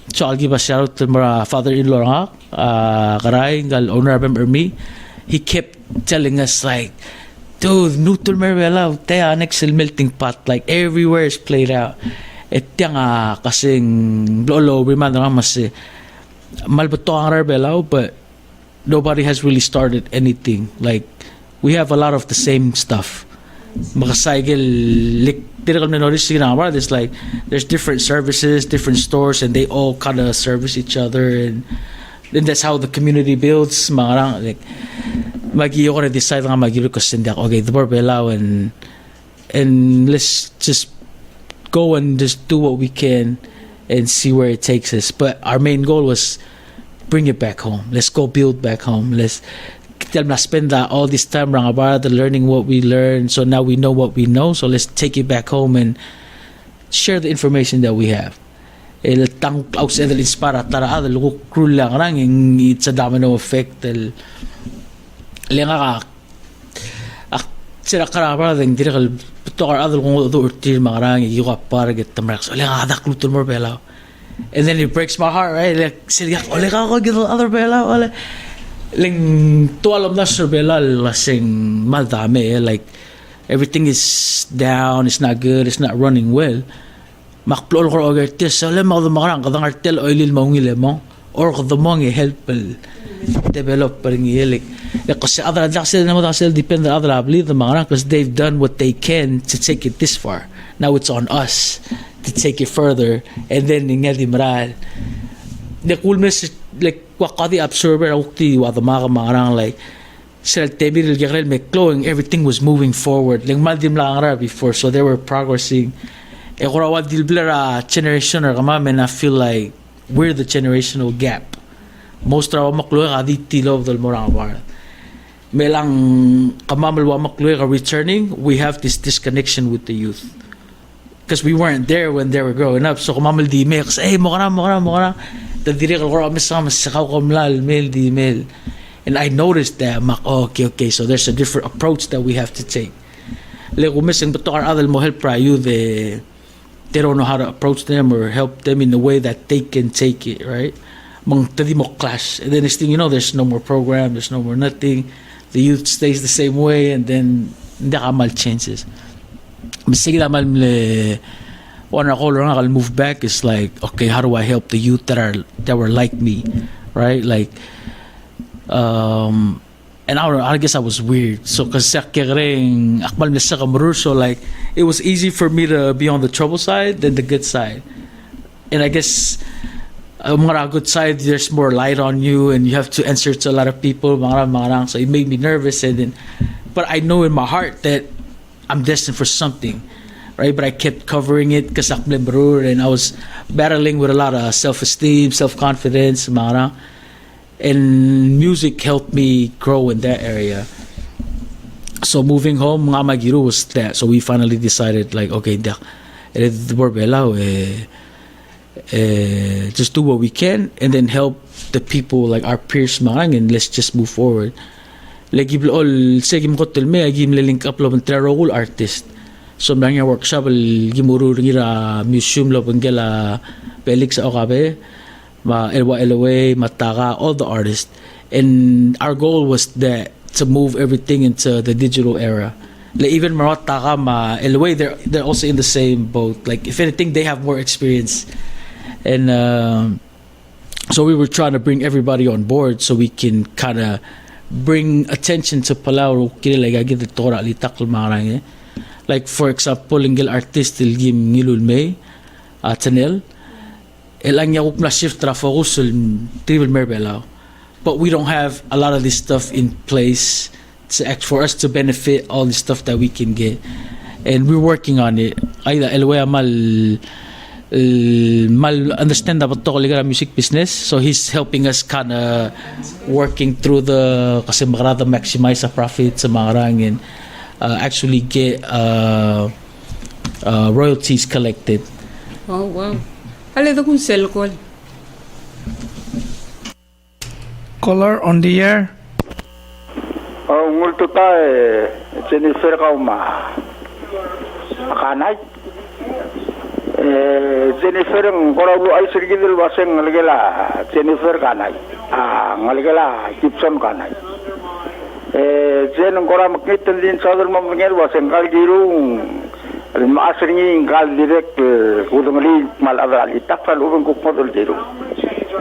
so I'll give a shout out to my father-in-law nga karay gal owner remember me he kept telling us like dude neutral Belau taya next melting pot like everywhere is played out etya nga kasing lolo remember nga mas malbato ang Belau but nobody has really started anything like we have a lot of the same stuff makacycle like there's like there's different services different stores and they all kind of service each other and then that's how the community builds mga like magi ko na decide nga magilo kasi hindi ako okay the Belau and let's just go and just do what we can and see where it takes us but our main goal was bring it back home let's go build back home let's spend all this time learning what we learned so now we know what we know so let's take it back home and share the information that we have el tang aus edel inspira tara adel ko krul lang rang it's a domino effect el lenga ka sira karaba ding dirgal tokar adel ko do urtir marang yuga par get tamrax lenga da klutul more Belau and then it breaks my heart right like sila olega ko get other Belau ole ling tualam na Sir Bela lasing madami like everything is down it's not good it's not running well makplol ko agertes so le mga makarang kadang artel oilil maungil mo or kadamong help develop paring like kasi other sila na sila depend on other abli the makarang because they've done what they can to take it this far now it's on us to take it further and then ngadi maral the cool message like wakati absorber ukti wa the marang like sel tebil gerel meklowing everything was moving forward like maldim lang ra before so they were progressing e kora wa dilbler generation or kama men I feel like we're the generational gap most raw maklo ka diti love dal morang war melang kamamal wa maklo ka returning we have this disconnection with the youth because we weren't there when they were growing up so kamamal di me kasi mo kana the direct or mel and I noticed that okay so there's a different approach that we have to take like missing but our other mo help you they don't know how to approach them or help them in the way that they can take it right mang tadi mo clash and then next thing you know there's no more program there's no more nothing the youth stays the same way and then hindi ka mal changes masig naman one I'll move back is like okay how do I help the youth that were like me right like And I don't know, I guess I was weird. So kasi kering akmal na sa kamurur, so like it was easy for me to be on the trouble side than the good side. And I guess mga good side, there's more light on you, and you have to answer to a lot of people. So it made me nervous, and then, but I know in my heart that I'm destined for something, right? But I kept covering it because and I was battling with a lot of self-esteem, self-confidence, and music helped me grow in that area. So moving home, mga magiru was that. So we finally decided, like, okay, Belau, just do what we can, and then help the people, like our peers, and let's just move forward. Like, all sige mo kotel me, agim link up lo role artist. So mga workshop gimuro ngira museum lo pengela pelik sa okabe, ma elwa mataka, all the artists. And our goal was that to move everything into the digital era. Like even Marataka, ma elwa, they're also in the same boat. Like if anything, they have more experience. And so we were trying to bring everybody on board so we can kind of bring attention to Palau. Like for example, ingil artist ilgim ngilul may Tanel elang niya na shift tra focus Debel Belau. But we don't have a lot of this stuff in place to act for us to benefit all the stuff that we can get, and we're working on it. Ayda elwa mal understand about to music business, so he's helping us kind of working through the kasi makarada maximize sa profit sa mga and actually get royalties collected. Oh wow. Alito kung cell call. Caller on the air. Ngulto tayo, Jennifer Kanai. Jennifer ang korabu ay sirgidil waseng ngaligala Jennifer Kanai. Ngaligala Gibson Kanai. Jen ang koram makitan din sa other mamangel waseng kalgirung maasringi kal direct udungali mal adal itakal ubang kukmodol diru.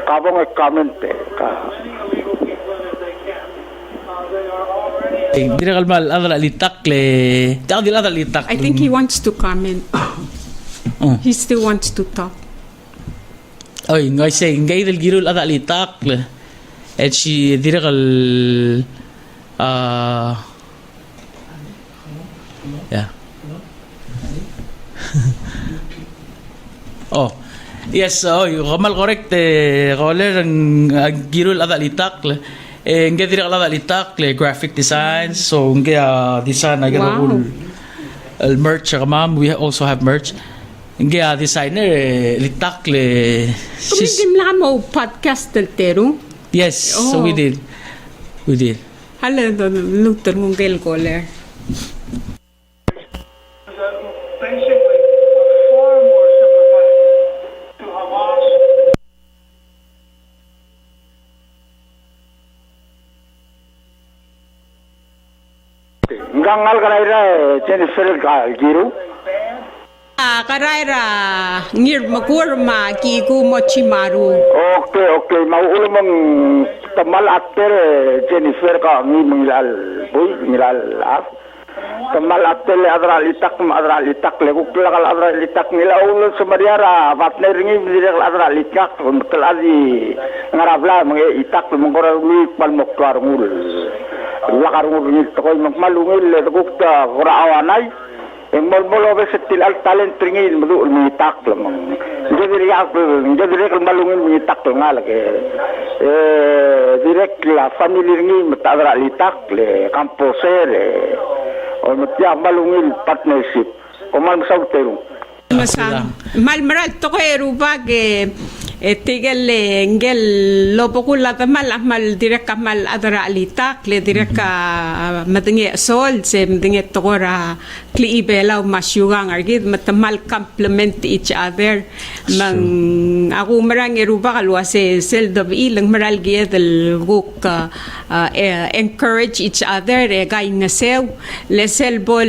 Kabong ay comment ka. Dire kalmal adal litak le. Dil adal litak. I think he wants to comment. He still wants to talk. Oy, ngay say ngay del girul adal litak le. And she dire kal yeah. Oh. Yes, kamal correct caller ang girul adal litak le. Nga dire kala litak le graphic design, so nga design na Wow. merch ma'am, we also have merch. Nga designer litak le. Kumidim lang mo podcast del tero. Yes, so we did. Hala do lutar mong gel caller. Basically, far more sympathetic to Hamas. Ngangal kanaira Jennifer Giru. Karaira ngir makurma ki ku mochimaru. Okay. Mauulamang tamal actor Jennifer ka ngilal af. Tamal actor le adral itak le kukla adral itak nila ulo sa Mariara partner ngi direk adral itak untuk adi ngarabla mga itak mengora mi palmokar ngul. Lakar ngul ni tokoy magmalungil le kukta kuraawanay. Yang mol-mol ba sa tilal talent ringil mo mitak lamang. Hindi direk malungin mitak nga lagi. Direk la family ringil matadra litak le composer o matya malungin partnership. O man masautero. Malmaral to ko erubag tigel ngel lobokula tamal amal direk kamal adra alitak le direk ka madinge sol se madinge tokora kli Belau masyugang argid matamal complement each other mang ako marang eruba kalwa se seldom ilang maral giedel guk encourage each other gay nga sew le selbol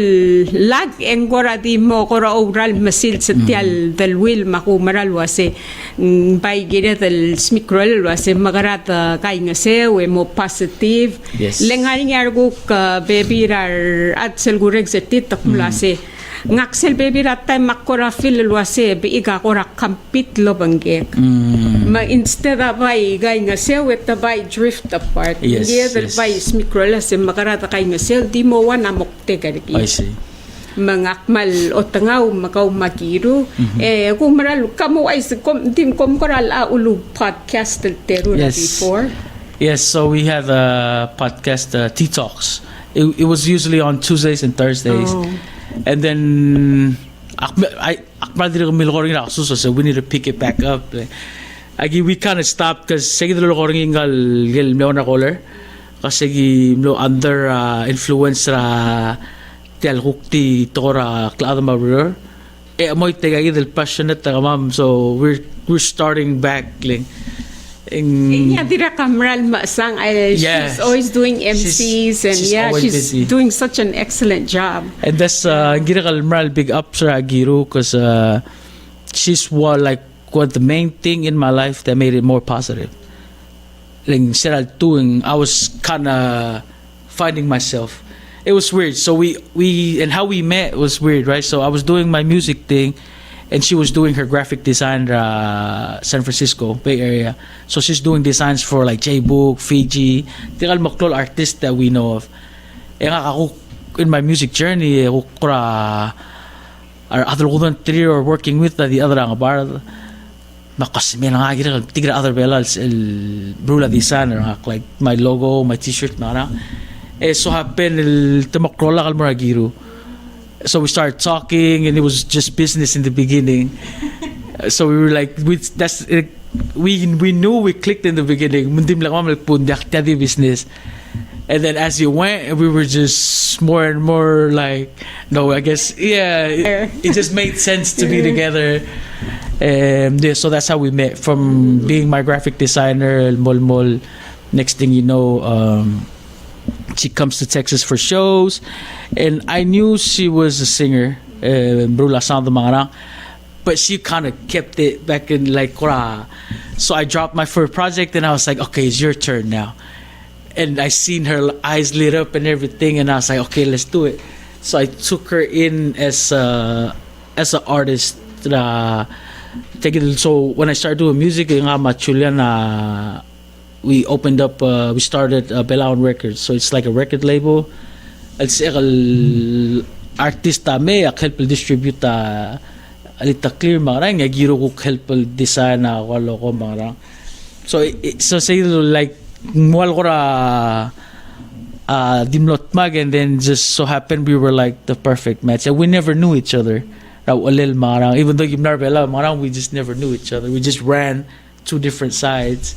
lag engora di mo kora oral masil sa tial del will makumaral wase bay gira del smikrol was magarata kay nga se we mo positive Yes. lengal ngargo ka baby rar at sel gureg setit takmula se ngaksel baby rat tay makora fil wase bi iga kora kampit lo bangek ma instead of bay gay nga se with the bay drift apart Yes, yeah the yes. bay smikrol se magarata kay nga se di mo wan amokte garigi I see. mangakmal o tangaw makaw magiru kung maral kamo ay dim kom koral a ulu podcast tero Yes. before Yes, so we have a podcast, Tea Talks. It was usually on Tuesdays and Thursdays. Oh. And then, so we need to pick it back up. We kind of stopped because under influence tial hukti tora klaadama brother. Amoy tegagi del passionate ma'am. So we're starting back yeah dira kamral masang Yes. she's always doing MCs and she's yeah always she's busy. doing such an excellent job. And that's gira kalmral big up sa Giru because she's one of the main thing in my life that made it more positive. I was kind of finding myself. It was weird. So we and how we met was weird, right? So I was doing my music thing, and she was doing her graphic design, San Francisco Bay Area. So she's doing designs for like J-Book, Fiji, tigal maklol artists that we know of. Eh nga ako in my music journey, ako kura other three or working with the other ang bar. Makas may nga gira tigra other belals el brula designer like my logo, my t-shirt na. So happen el tumakrola kal maragiru. So we started talking, and it was just business in the beginning. So we were like, we knew we clicked in the beginning. Mundim lang kami pundak tadi business. And then as you went, we were just more and more like, no, I guess, yeah, it just made sense to be together. Yeah, so that's how we met, from being my graphic designer, Mol. Next thing you know, she comes to Texas for shows, and I knew she was a singer, Brula Sound Mangarang, but she kind of kept it back in like Kora. So I dropped my first project, and I was like, okay, it's your turn now. And I seen her eyes lit up and everything, and I was like, okay, let's do it. So I took her in as an artist. So when I started doing music, we opened up, we started Belau Records. So it's like a record label. It's artista me help distribute alita clear marang giro ko help design walo ko marang. So say like mual ko ra dimlot mag, and then just so happened we were like the perfect match. And we never knew each other. Even though you marang, we just never knew each other. We just ran two different sides.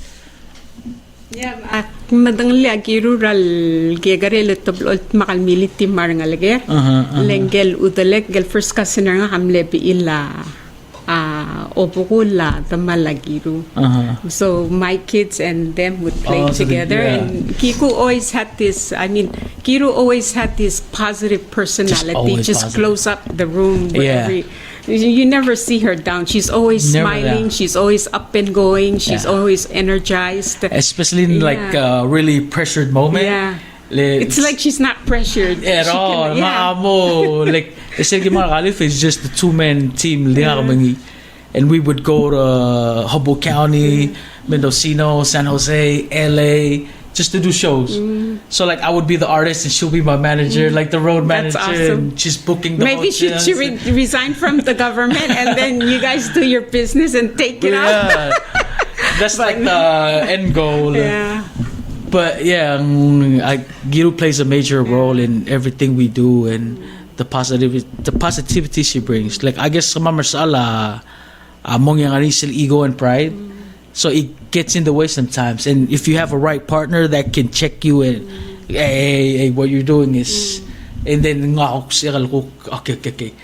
Yeah, madang lagi rural gegare letoblot makal militi marangalage. Lengel udalek gel first cousin nga hamle bi illa opukula tamalagiru. So my kids and them would play together, and Kiku always had this. Kiru always had this positive personality. Just close up the room. You never see her down. She's always smiling. She's always up and going. She's always energized. Especially in like a really pressured moment. Yeah. It's like she's not pressured at all. Like it's just the two-man team. And we would go to Hobo County, Mendocino, San Jose, LA, just to do shows. So like I would be the artist and she'll be my manager, like the road manager. That's awesome. And she's booking the Maybe hotels. she resign from the government, and then you guys do your business and take it out. That's like the end goal. Yeah. But yeah, Giru plays a major role in everything we do, and the positivity she brings. Like I guess sama marsala among yung initial ego and pride. So it gets in the way sometimes. And if you have a right partner that can check you and hey, what you're doing is, and then okay.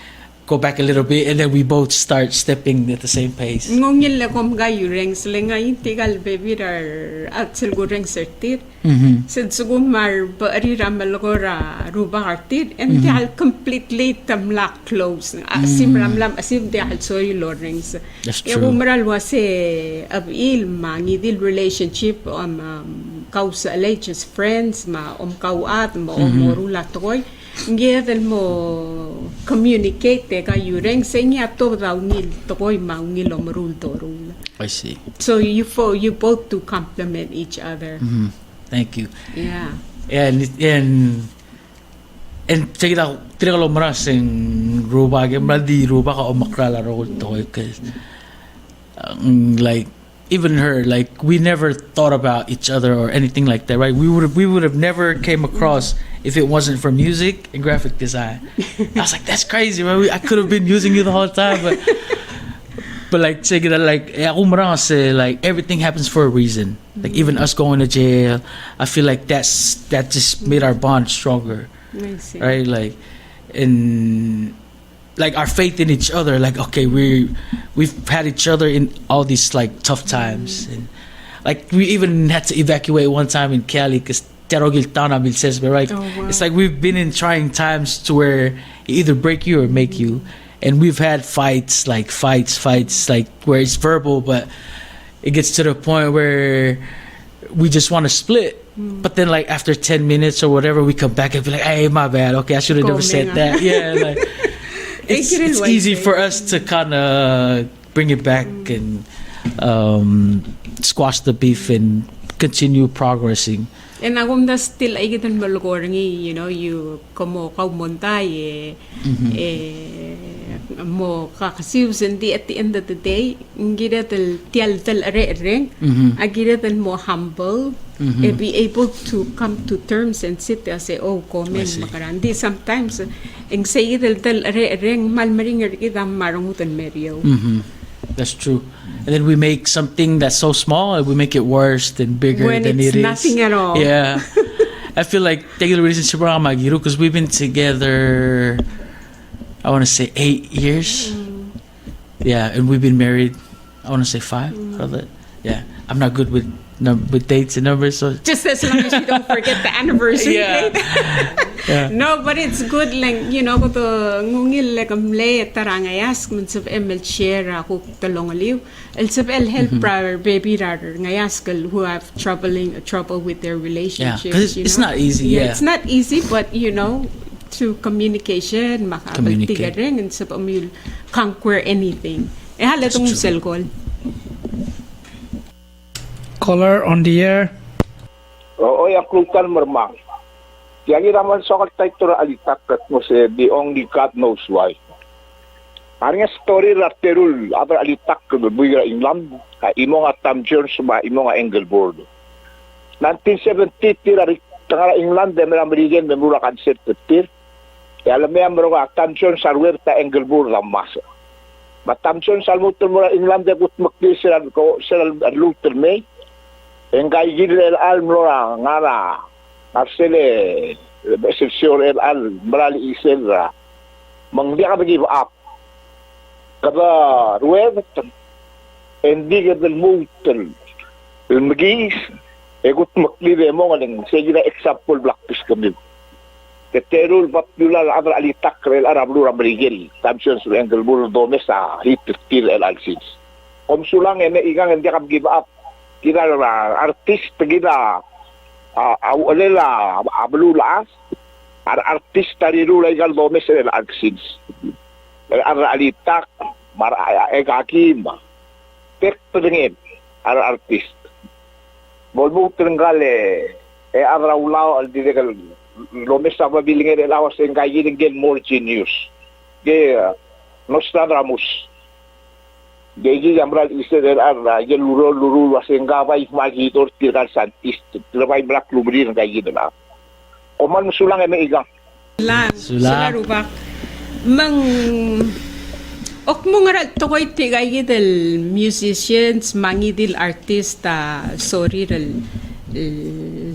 go back a little bit, and then we both start stepping at the same pace. Ngongil la kom gayu reng selenga intigal baby rar at silgo reng sertir. Sid sugumar baari ramal gora ruba artir and they are completely tamlak close. Asim ramlam asim they are so lorings. That's true. Umaral wase abil mangidil relationship kausa allegiance friends ma kauat ma morula toy. Ngedel mo communicate te kayu reng senya to daw ngil toy ma ngil omrul torul. I see. So you both to complement each other. Thank you. Yeah. And check it out. Tira ko maras ng ruba game di ruba ka omakrala ro to because like even her, like we never thought about each other or anything like that, right? We would have never came across if it wasn't for music and graphic design. I was like, that's crazy, right? I could have been using you the whole time, but like check it out, like like everything happens for a reason. Like even us going to jail, I feel like that just made our bond stronger, I see. right? Like and like our faith in each other, like okay, we've had each other in all these like tough times, and like we even had to evacuate one time in Cali because Terogil Tana says, right? Oh, wow. It's like we've been in trying times to where it either break you or make you, and we've had fights like where it's verbal, but it gets to the point where we just want to split. But then like after 10 minutes or whatever, we come back and be like, hey, my bad, okay, I should have never said that. Yeah, like it's easy for us to kind of bring it back and squash the beef and continue progressing. And agum da still ay gitan malgorangi, you know, you como kaumontay mo kakasiusan di at the end of the day ngidatal tial are-reng agidatal mo humble and be able to come to terms and sit there and say, oh, comment makarandi. Sometimes ang sayidal are-reng malmaringar kita marangutan meryo. That's true. And then we make something that's so small and we make it worse than bigger when than it's it is. nothing at all. Yeah. I feel like taking the relationship around Magiru because we've been together, I want to say 8 years. Yeah, and we've been married, I want to say 5. Out of that. Yeah, I'm not good with dates and numbers, so just as long as you don't forget the anniversary Yeah. date. yeah. No, but it's good, like, you know, kuto ngungil like amle tarangayas kung sab ML share ako talong aliw. El sab el help our baby rather ngayas who have trouble with their relationships. Yeah, 'cause it's not easy. Yeah, it's not easy, but you know, through communication, makapagtiga rin and sab amil conquer anything. Halatong selkol. Caller on the air. Oo, yaklutan marmang. Yagi raman sokal tayo tura alitakat mo si the only God knows why. Parang story la terul abra alitak ko buya England ka imo nga Tom Jones ba imo nga Engelboard. 1970 tira tangara England de American memura concert tir. Ya alam mo amro nga Tom Jones sarwer ta Engelboard ramas. But Tom Jones salmutul mura England de gut makti sila ko sila Luther May. Engkay gilel al mura ngara Arsele session al merali isel mangdi ka give up kada ruwet hindi ka del mutel magis egut maklide mo ngaling sige na example blackfish kami keterul popular abra alitak rel arab lura brigel tamsion sur engel bur domesa hitil el alsis komsulang ene igang hindi ka give up kira artist gila awalela ablulas artista rirula igal domes el alsis alitak maraya ekakim tek pedengin artist bolbu tenggale arawlaw al dilegal lomes sa mabiling el awas en kayin gen more genius ge Nostradamus Deji Jamral Israel arra ye luru wasen gawai magitor tirgal santis tirbai black lumri ng kayin na oman sulang eme igang Sula rubak mang ok mo nga tokoy tigay del musicians mangidil artista sorry del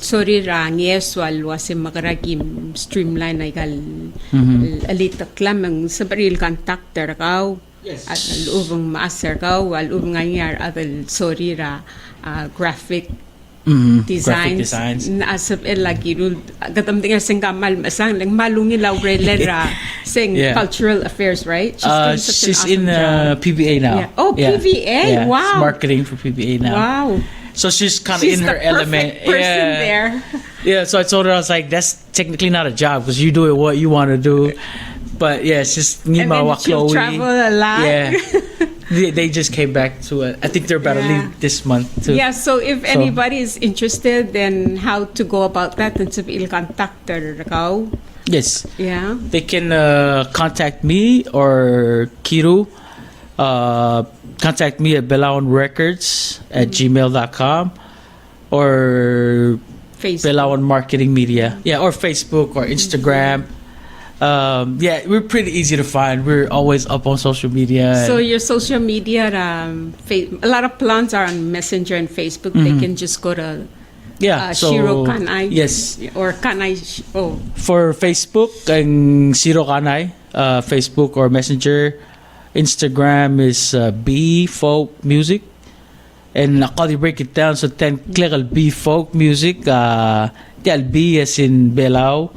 sorry ra ngeswal wasi makaragim streamline ay kal alitak lamang sa baril contactor kaw at alubang maaster kaw alubang ngayar at sorry ra graphic designs naasap lagi rul gatam dinga sing kamal masang lang malungi laurelera sing cultural affairs, right? She's in PBA now. PBA. Wow. She's marketing for PBA now. Wow. So she's kind of in her element. Person there. Yeah. So I told her, I was like, that's technically not a job because you're doing what you want to do. But yeah, it's just and she'll travel a lot. Yeah. They just came back to it. I think they're about to leave this month too. Yeah, so if anybody is interested, then how to go about that? Then sabi il-contactor ka. Yes. Yeah. They can contact me or Kiru. Contact me at belauanrecords@gmail.com or Facebook. Belauan Marketing Media. Yeah, or Facebook or Instagram. Yeah, we're pretty easy to find. We're always up on social media. So your social media, a lot of plans are on Messenger and Facebook. They can just go to SHIRO KANAI. Yes. Or Kanai. For Facebook, ang SHIRO KANAI, Facebook or Messenger. Instagram is B Folk Music. And I'll break it down. So then click on B Folk Music. B as in Belau.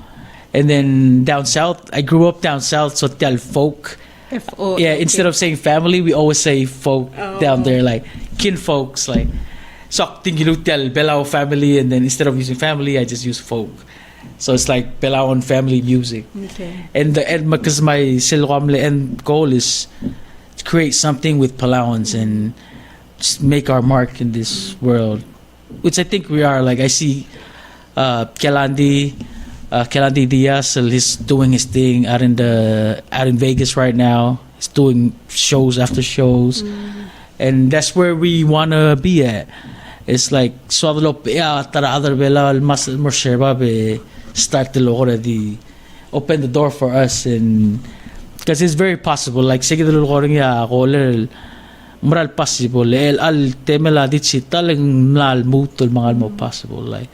And then down south, I grew up down south, so tell folk. F-O. Yeah, instead of saying family, we always say folk down there, like kin folks. Like, so you tell Belau family, and then instead of using family, I just use folk. So it's like Belauan family music. Okay. And the end, because my silwamle end goal is to create something with Palauans and just make our mark in this world, which I think we are. Like I see Kelandi Diaz, he's doing his thing out in Vegas right now. He's doing shows after shows, and that's where we wanna be at. It's like start the open the door for us, and because it's very possible. Like moral possible. Al temela ditsi talang mal mutol mangal mo possible like.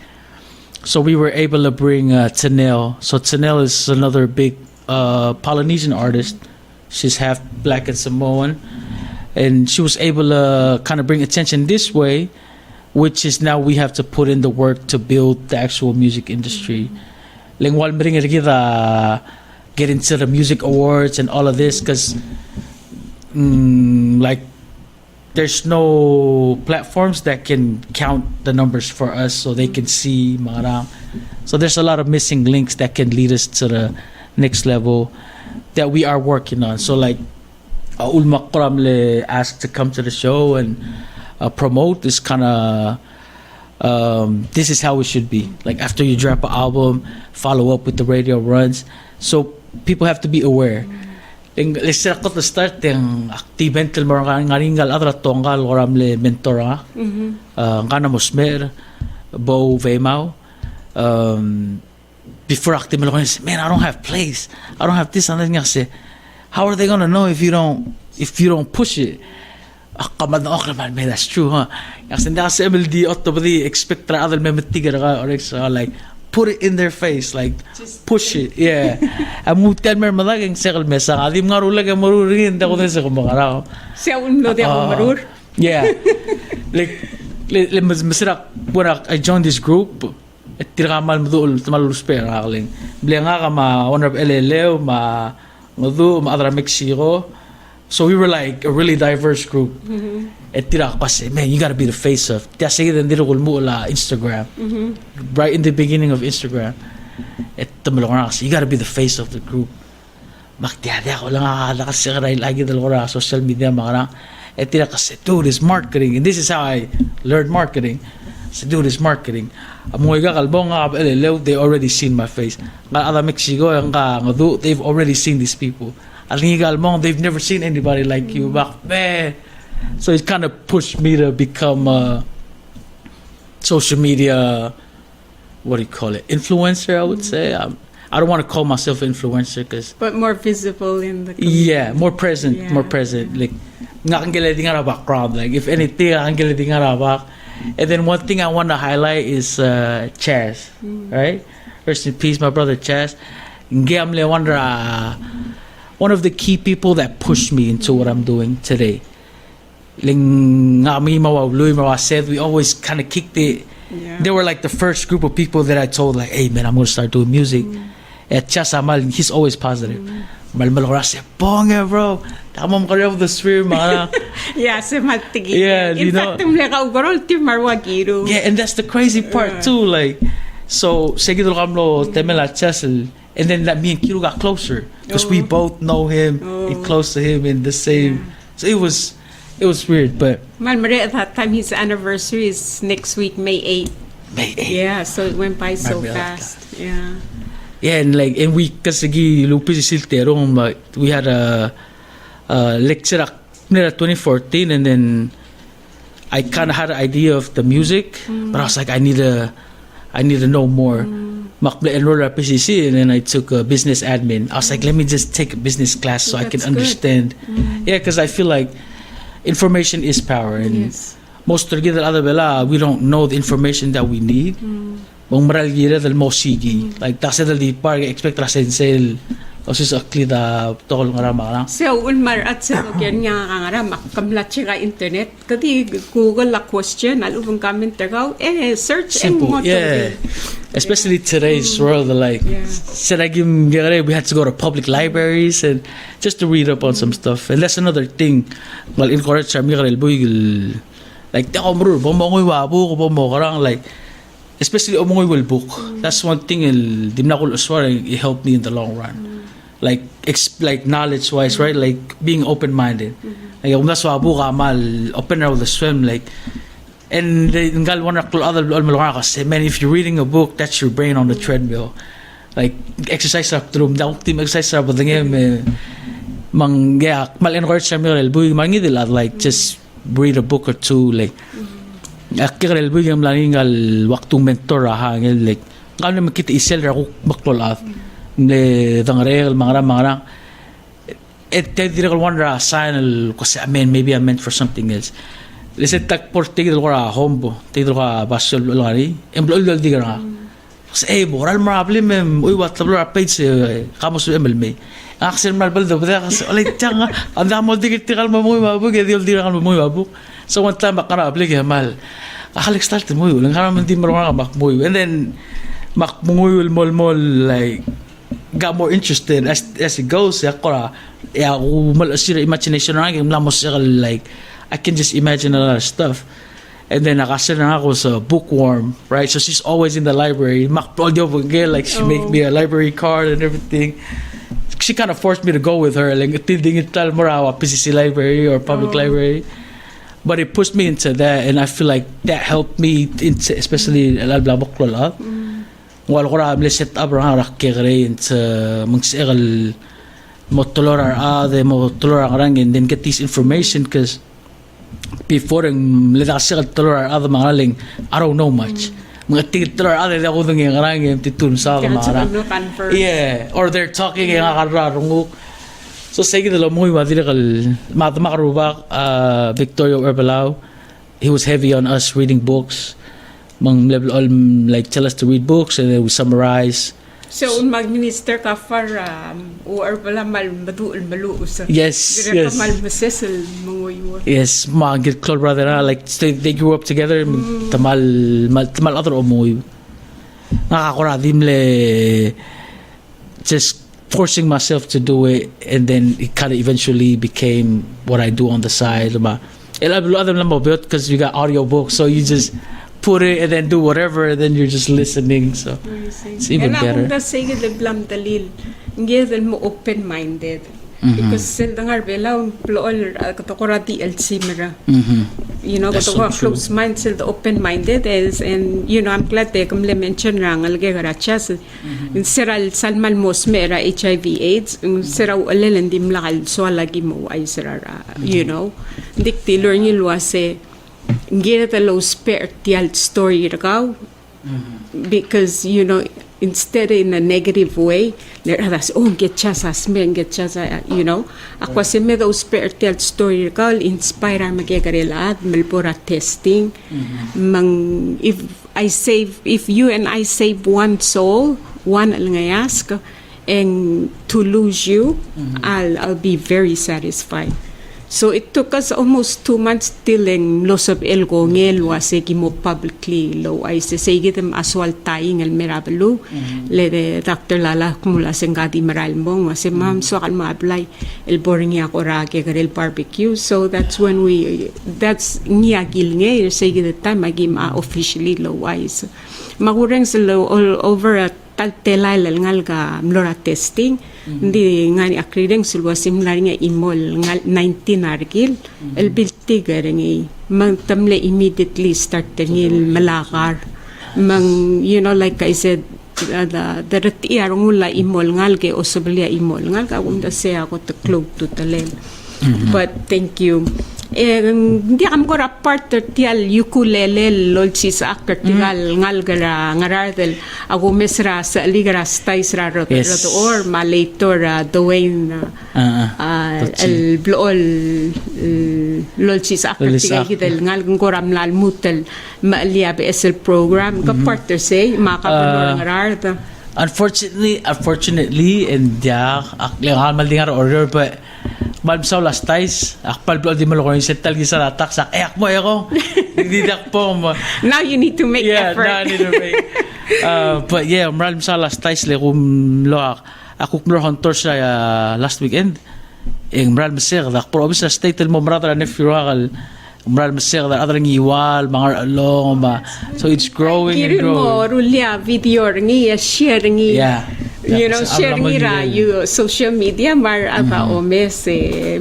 So we were able to bring Tanel. So Tanel is another big Polynesian artist. She's half black and Samoan. And she was able to kind of bring attention this way, which is now we have to put in the work to build the actual music industry. Get into the music awards and all of this because like there's no platforms that can count the numbers for us so they can see marang. So there's a lot of missing links that can lead us to the next level that we are working on. So like Ulma Kramle asked to come to the show and promote this kind of this is how it should be. Like after you drop an album, follow up with the radio runs. So people have to be aware. Let's say ako to start yung activental mo ngaringal adra tonggal oramle mentora kana mosmer bo vemao before active mo man I don't have place, I don't have this and then say how are they gonna know if you don't push it kamad na okay man that's true huh kasi nda sa MLD otobdi expect ra other memetigar ka or like put it in their face, like just push it. Yeah. Amu tell me malagang sekal mesa. Adim nga rulag marurin da ko sa kumakaraw. Siya uno di ako marur. Yeah. Like masira when I joined this group. At tiramal mudul tumalus pera akaling. Bili nga ka ma owner of LLEO, ma mudu ma adra Mexico. So we were like a really diverse group. At tira kasi, man, you gotta be the face of. Kaya sige din dito kulmo la Instagram. Right in the beginning of Instagram. At tumulong na kasi, you gotta be the face of the group. Maktiya ako lang akala kasi lagi dalawa na social media mga at tira kasi, dude, it's marketing. And this is how I learned marketing. So, dude, it's marketing. Amoy ka kalbong nga they already seen my face. Nga Mexico, they've already seen these people. At they've never seen anybody like you. Man. So it kind of pushed me to become a social media, what do you call it, influencer, I would say. I don't want to call myself influencer because... But more visible in the community. Yeah, more present. Like, nga kang gila di nga background. Like, if anything, nga kang gila di nga back. And then one thing I want to highlight is Chaz, right? Rest in peace, my brother Chaz. Ngiamle wonder one of the key people that pushed me into what I'm doing today. Ling ngami mawawluy mawased, we always kind of kicked it. Yeah. They were like the first group of people that I told, like, hey man, I'm gonna start doing music. At Chaz Amal, he's always positive. Malmalora said, "Bonga, bro. Tamam ka of the sphere, man." Yeah, sa matigi. Yeah, In you know. fact, tumle ka ugorol ti marwagiru. Yeah, and that's the crazy part too. Like, so seguido kamlo temela Chesel, and then that me and Kiro got closer because we both know him and close to him in the same. So it was weird, but Malmare at that time his anniversary is next week, May 8th. May 8th. Yeah, so it went by so Malmare fast. Yeah. Yeah, and we kasi lupis siltero, like we had a lecture near 2014, and then I kind of had an idea of the music, but I was like, I need to know more. Makble enroll at PCC, and then I took a business admin. I was like, let me just take a business class so I can That's good. understand. Yeah, because I feel like information is power, and most of the other bela, we don't know the information that we need. Bang maral gira dal mo sigi, like tasa dal di par expect rasen sel, o sis akli da tol ngarama lang. So, ulmar at sa logyan nga kangara, makamlat siya ka internet. Kati Google la question, alubang comment tagaw, search and Simple, mo yeah. Especially today's world, like, said I give we had to go to public libraries and just to read up on some stuff. And that's another thing. Well, encourage sa mga kalboy, like, teko mrur, bomongoy wabo, bomongo like, especially omongoy will book. That's one thing it helped me in the long run. Like knowledge wise, right? Like being open minded. Like that's why mal open out the swim, like, and ngal one other say, man, if you're reading a book, that's your brain on the treadmill. Like exercise up through team exercise up with mang mal encourage sa mga like just read a book or two, like akirel bigam lang ngal waktong mentor like kano makita isel ra ko maklolat le dangrel mga it dire ko wonder sign ko sa amen, maybe I'm meant for something else. Listen tak por tigil ko ra hombo tigil ko basol lari emblol diga kasi moral problem uy what the page kamos MLM action mal baldo bada kasi ulit tanga anda mo digit tikal mo mabug diol dira mo mabug. So one time makara aplik mal akalik start mo lang karaman di marunong makmoy, and then makmoy mol like got more interested as it goes. Ako mal asira imagination na like I can just imagine a lot of stuff. And then nakasira na ako sa bookworm, right? So she's always in the library. Like she make me a library card and everything. She kind of forced me to go with her, like tinding mo raw PCC library or public library. But it pushed me into that, and I feel like that helped me into, especially al-blabok wal ko ra set up ra kere into mangsegal motolor and then get this information, because before ledasegal tolor mga I don't know much. Mga titolor ako dang ngarang titun sa mga yeah, or they're talking nga. So sige dalo mo madilakal makarubak Victoria or Belau. He was heavy on us reading books. Mang level all like tell us to read books, and then we summarize. So mag-minister ka for or pala maluul maluus. Yes. Malmasesel mangoy. Yes, mga close brother na like they grew up together. Tamal other omoy. Nakakuradim le just forcing myself to do it, and then it kind of eventually became what I do on the side. Because you got audio books, so you just put it and then do whatever, and then you're just listening. So it's even better. And say the blam dalil, ngedel mo open-minded. Because sel dangar Belau plol katokora DLC mera. You know, katokora close mind sel the open-minded is, and you know I'm glad they come mention rang alge garachas. Seral salmal mos mera HIV/AIDS, serau alelen dim lakal so lagi mo ay serara. You know, dikti learn you luase ngeta low spare tial story ragaw. Because you know instead in a negative way, neradas, oh, get chasas, men, get chasa, you know. Ako si me those tell story call inspire magigarilaad, malpura testing. If you and I save one soul, one alngayask, and to lose you, I'll be very satisfied. So it took us almost 2 months till ang loss of el gongel was mo publicly low ay se gitem aswal taying el merabalu le de Dr. Lala kumula sengadi maralmong was ma'am so kan ma-apply el boring ya ko ra ke garel barbecue. So that's when that's niya gilnge se the time magim officially low wise magureng sa low all over at taltelay ngal ga mlora testing hindi nga ni akrideng sulwa similar nga imol nga 19 argil el bilti gareng magtamle immediately start tengil malakar you know like I said the retiar ngula imol ngal ke osoblia imol ngal ka unda se ako to close to talen but thank you. Hindi am ko rapart tial ukulele lolchi sa aktertigal ngal gara ngaradel ako mesra sa ligara stais ra or malator dowain el blol lolchi sa aktertigal gidel ngal ngoram lal mutel maalia BSL program ka partner say makapanor ngarada. Unfortunately, and aklang maldingar order but Malm sa last ties, akpal di mo ko yung setal gisa latak sak mo ako. Hindi dak po mo. Now you need to make effort. Yeah, now I need to make. But yeah, malm sa last ties le kum lo ako kumlo hunter sa last weekend. Ing malm sir dak pro bisa state mo brother and if you akal malm sir da other ngiwal mga along so it's growing and growing. Mo rulia video ngi share ngi. Yeah. You know, share ngira you social media mar aba omes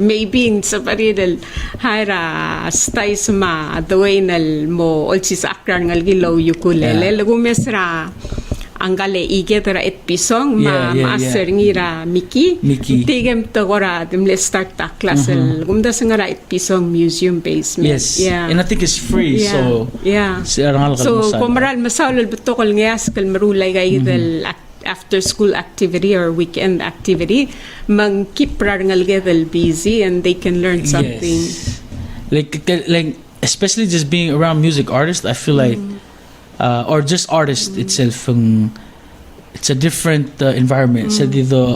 maybe in sa paridel haira stay ma the way nal mo olchis akran ngal gilaw ukulele lagumesra angale igetara et pisong maaser ngira Miki tigem tagora dem let's start ta class gumda sangara et pisong museum basement. Yes. Yeah. And I think it's free so so kumaral masaul betokol ngias kal marulay gay del after school activity or weekend activity mang keep ngal gedel busy and they can learn something. Like especially just being around music artists I feel like or just artists itself it's a different environment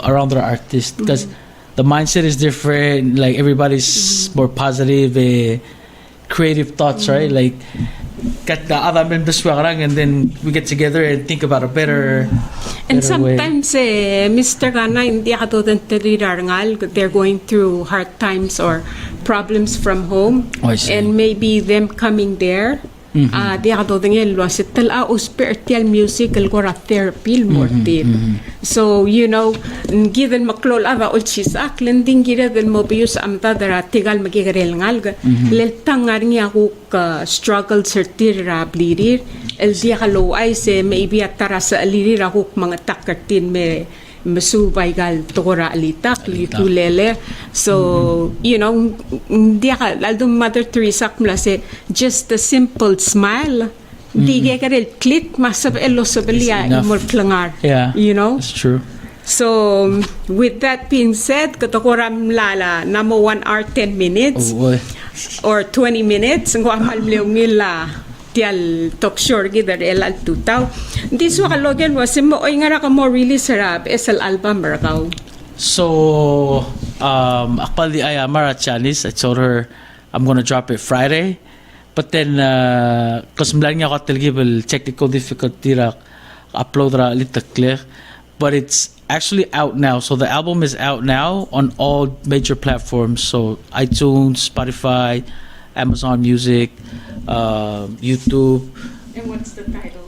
around the artist because the mindset is different, like everybody's more positive creative thoughts, right? Like kat the other members and then we get together and think about a better and sometimes Mr. Kanai hindi they're going through hard times or problems from home and maybe them coming there di ako dingel was ital spiritual music algora therapy mortir so you know given maklol ava ulchis aklending given mobius amta dara tigal magigarel ngal leltang ngarni ako struggle sertir blirir el dia kalo ay se maybe atara sa alirir ako mga takartin me masubay gal tokora alitak likulele so you know dia ka aldo Mother Teresa kumla se just a simple smile di karel click masab elo sabelia imol klangar you know it's true. So with that being said katokoram lala namo 1 hour 10 minutes or 20 minutes ngwa malmleungila tial talk sure gidar el tutaw this wa kalogen was mo oy ngara ka mo really sarap esal album rakaw so akpal di ayamara Chinese I told her I'm gonna drop it Friday but then cause mlang niya ko telgibel technical difficulty ra upload ra litakler but it's actually out now so the album is out now on all major platforms so iTunes, Spotify, Amazon Music, YouTube. And what's the title?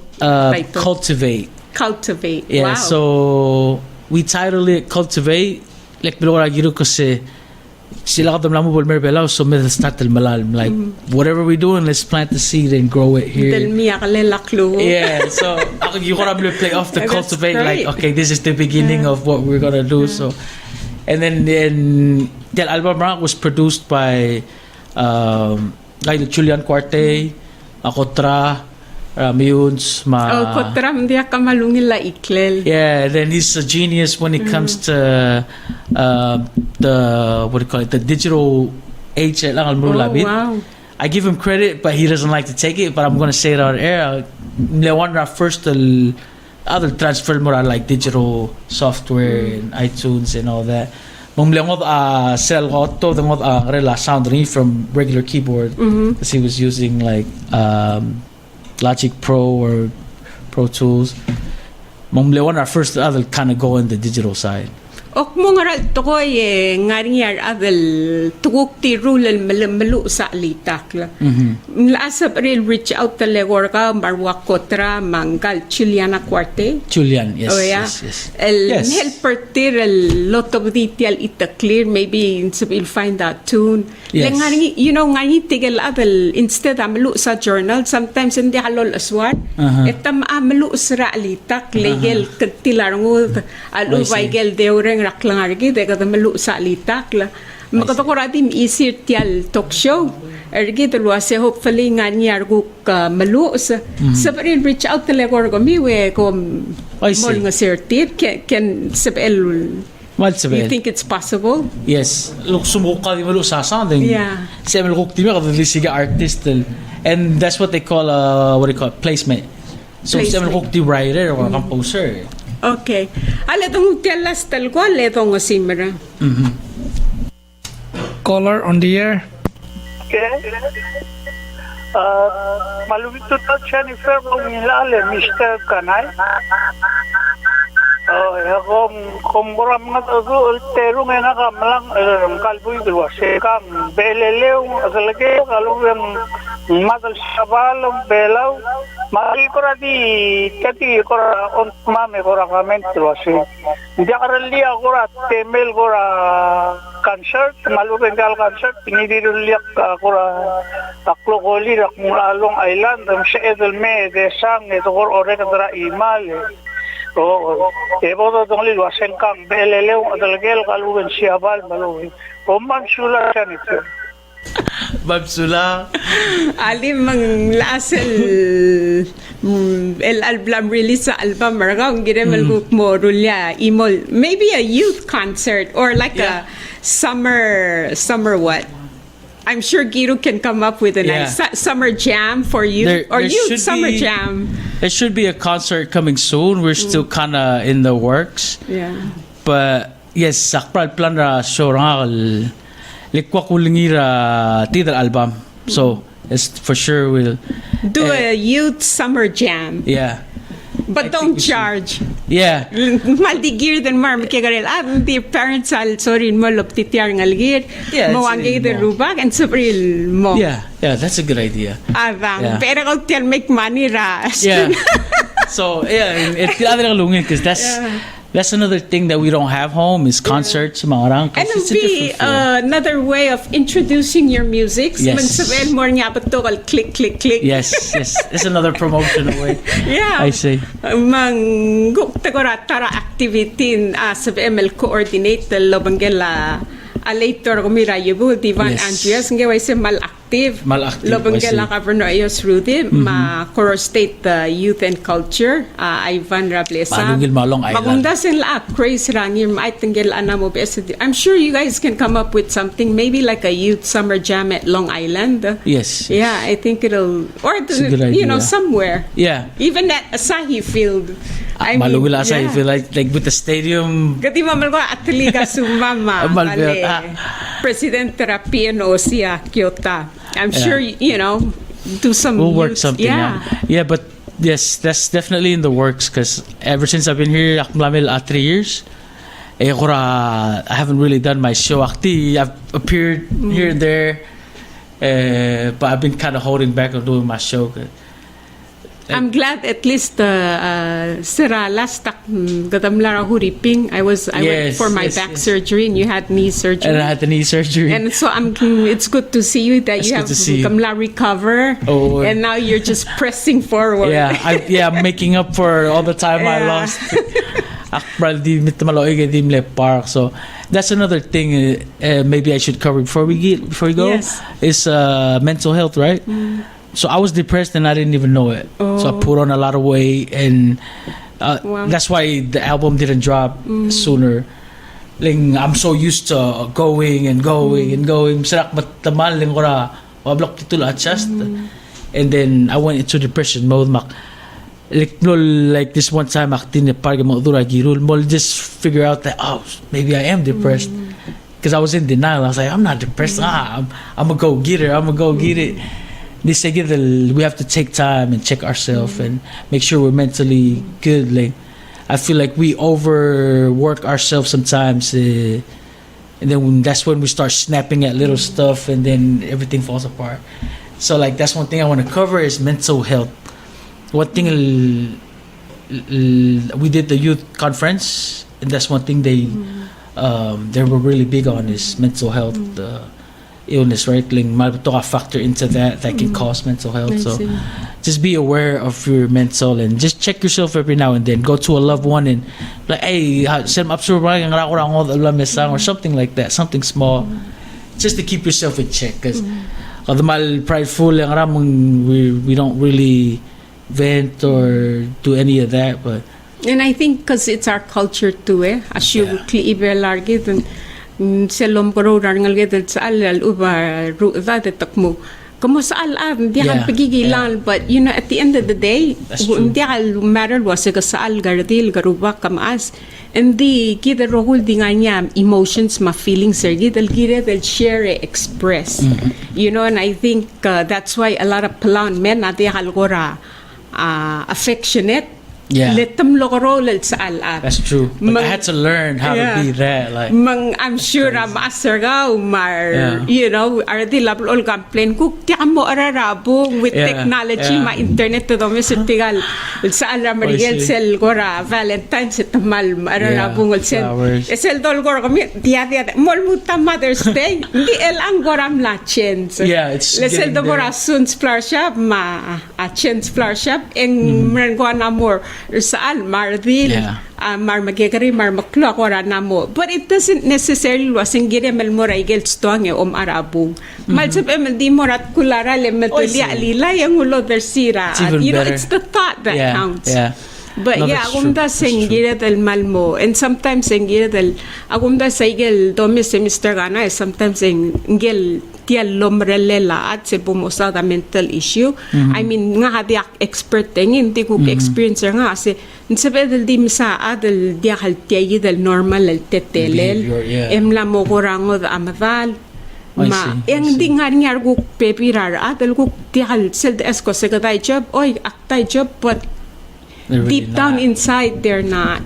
Cultivate. Wow. Yeah, so we titled it Cultivate. Like bilora giru kasi sila kadam lamu bolmer Belau so may start el malal like whatever we doing let's plant the seed and grow it here. Del miya kalelaklo. Yeah, so ako you gonna play off the Cultivate like okay this is the beginning of what we're gonna do so and then the album was produced by Julian Cuarte, Akotra, Miyuns, Oh, kotram dia kamalungin la iklel. yeah, then he's a genius when it comes to the what do you call it, the digital age. Oh, wow. I give him credit, but he doesn't like to take it. But I'm gonna say it on air. Lewan first the other transfer more like digital software and iTunes and all that. Mumlengot sell auto dengot rela sound ring from regular keyboard because he was using like Logic Pro or Pro Tools. Mumlewan first other kind of go in the digital side. Ok mo nga ral tokoy ngaringyar adal tukuk ti rulal malu sa litak la. Laasap real reach out talegor ka marwa kotra manggal Juliana Cuarte. Julian, yes, Oh yeah. yes. El Yes. helper tir el lot of detail ita clear maybe you'll find that tune. Yes. Ngaringi you know ngaringi tigel adal instead amalu sa journal sometimes hindi halol aswat. Etam amalu sa litak legel katilarngo alubay gel deureng raklangargi de kada malu sa litak la makatakoratim isir tial talk show ergi to luase hopefully nga niar gu malu sa sabarin reach out telegor ko miwe ko I see. mol nga sertit can sabel you think it's possible? Yes. Look, sumuka di malo sa sounding. Yeah. Semel kuk di mo kada lisiga artist and that's what they call what do you call it? Placement. So semel kuk di writer or composer. Okay. Ale tong telas tal ko ale tong simra. Caller on the air. Okay. Malubito to Jennifer kung ilale, Mr. Kanai. Kung buram nga to, terong nga nakamalang kalboy dua. Sekang belelew, asalagay, kalong madal sabalong Belau. Mari ko di kati ko on mame ko comment dua. Hindi karali ako temel ko concert, malupin kal concert, pinidiruliak ako taklo koli rak mulalong island, sa edelme de sang ito ko ore kadra imal. Oo. Ebo to tong lilo sengkang belelew adalgel kaluen siabal maluwi. Pomam sula sanito. Babsula. Alim mang lasel el album release sa album marga ang giremal mo rulya imol maybe a youth concert or like a summer what I'm sure Giro can come up with a nice summer jam for you or youth summer jam. There should be a concert coming soon. We're still kind of in the works. Yeah. But yes, sakpral plan ra show rangal likwa kulingira tidal album. So it's for sure we'll do a youth summer jam. Yeah. But don't charge. Yeah. Maldi gear than mar makigarel. The parents al sorry mo loptitiar ngal gear. Mawangay the rubak and sabril mo. Yeah, that's a good idea. Pero kung tiyan make money ra. Yeah. So it's the other lungin because that's another thing that we don't have home is concerts. And it'll be another way of introducing your music. Yes. Mansabel mo niya ba to click click click. Yes. It's another promotional way. Yeah. I see. Mang gukta tara activity sa ML coordinate lobanggela later kumira yubu Divan Andreas ngaway se malactive lobanggela Governor Ayos Rudy ma Coro State Youth and Culture Ivan Rablesa magunda sila craze rangir maitanggel anamo BSD. I'm sure you guys can come up with something maybe like a youth summer jam at Long Island. Yes. Yeah, I think it'll somewhere. Yeah. Even at Asahi Field. Malugula Asahi Field like with the stadium. Gati mamal ko atliga sumama. President Rapieno siya Kyoto. I'm sure do some. We'll work something out. Yeah, but yes, that's definitely in the works because ever since I've been here, 3 years. I haven't really done my show. I've appeared here and there, but I've been kind of holding back on doing my show. I'm glad at least sira last gadamlara huriping. I went for my back surgery and you had knee surgery. And I had the knee surgery. And so it's good to see you that you have kamla recover. Oh, and now you're just pressing forward. Yeah, I'm making up for all the time I lost. So that's another thing maybe I should cover before we go. Yes. Is mental health, right? so I was depressed and I didn't even know it. So I put on a lot of weight, and Wow. that's why the album didn't drop sooner. Like, I'm so used to going and going and going. Sarak matamal lang ko ra. Wablak titulo adjust. And then I went into depression mode. Like this one time, I'll just figure out that, oh, maybe I am depressed. Because I was in denial. I was like, I'm not depressed. I'm gonna go get it. I'm gonna go get it. They say we have to take time and check ourselves and make sure we're mentally good. Like, I feel like we overwork ourselves sometimes, and then that's when we start snapping at little stuff, and then everything falls apart. So like, that's one thing I want to cover is mental health. One thing we did the youth conference, and that's one thing they were really big on is mental health. Illness, right? Like, malito ka factor into that can cause mental health. So just be aware of your mental and just check yourself every now and then. Go to a loved one and like, hey, send up or something like that, something small, just to keep yourself in check. Because prideful, we don't really vent or do any of that. But And I think because it's our culture too, asyu kliibelargit and selom karo rangal gedel sa alal uba ru'da takmo. Kamu sa alam, di Yeah, ka pagigilan, but you know, at the end of the day, That's true. hindi ka matter wasa ka sa al gardil garuba kamaas. Hindi kita rohul di nga niya emotions, ma feelings sergi dal kita del share express. You know, and I think that's why a lot of palan men ati halgora affectionate. Yeah. Let them lokorol sa alam. that's true. But I had to learn how to be that. Like, I'm sure master ka Yeah. you know, ardi labol complain ko tiyan mo ararabong with Yeah, technology, yeah. ma internet to dami sa tigal sa alam I Mariel see. sel gora Valentine's at tamal ararabong sel flowers. sel dol gora kami dia mol muta Mother's Day hindi el ang goram la chance Yeah, it's sel getting do there. gora Sun's flower shop a chance flower shop en mren ko na more saan mardil Yeah. mar magigari mar maklo ko na mo, but it doesn't necessarily wasing gire mel mo raigel stong arabong mal sa di mo rat kulara le metuli see. alila yang ulo dersira It's even you know, better. it's the thought that yeah, counts. yeah. But No, yeah, that's agum true. da That's true. sengira del malmo, and sometimes sengira del agum da saigel domi semester gana, sometimes engel tial lomrelela at se bumosa da mental issue. I mean nga hadi expert tengin di ko experiencer nga kasi nsabe del di misa adel dia hal tiay del normal el tetelel Behavior, yeah. emla mo gorango da amadal. I Ma, see, I yang see. di ngar guk pepirar adel guk tial sel de esko sekatay job, oy aktay job, but They're really deep down not. inside they're not.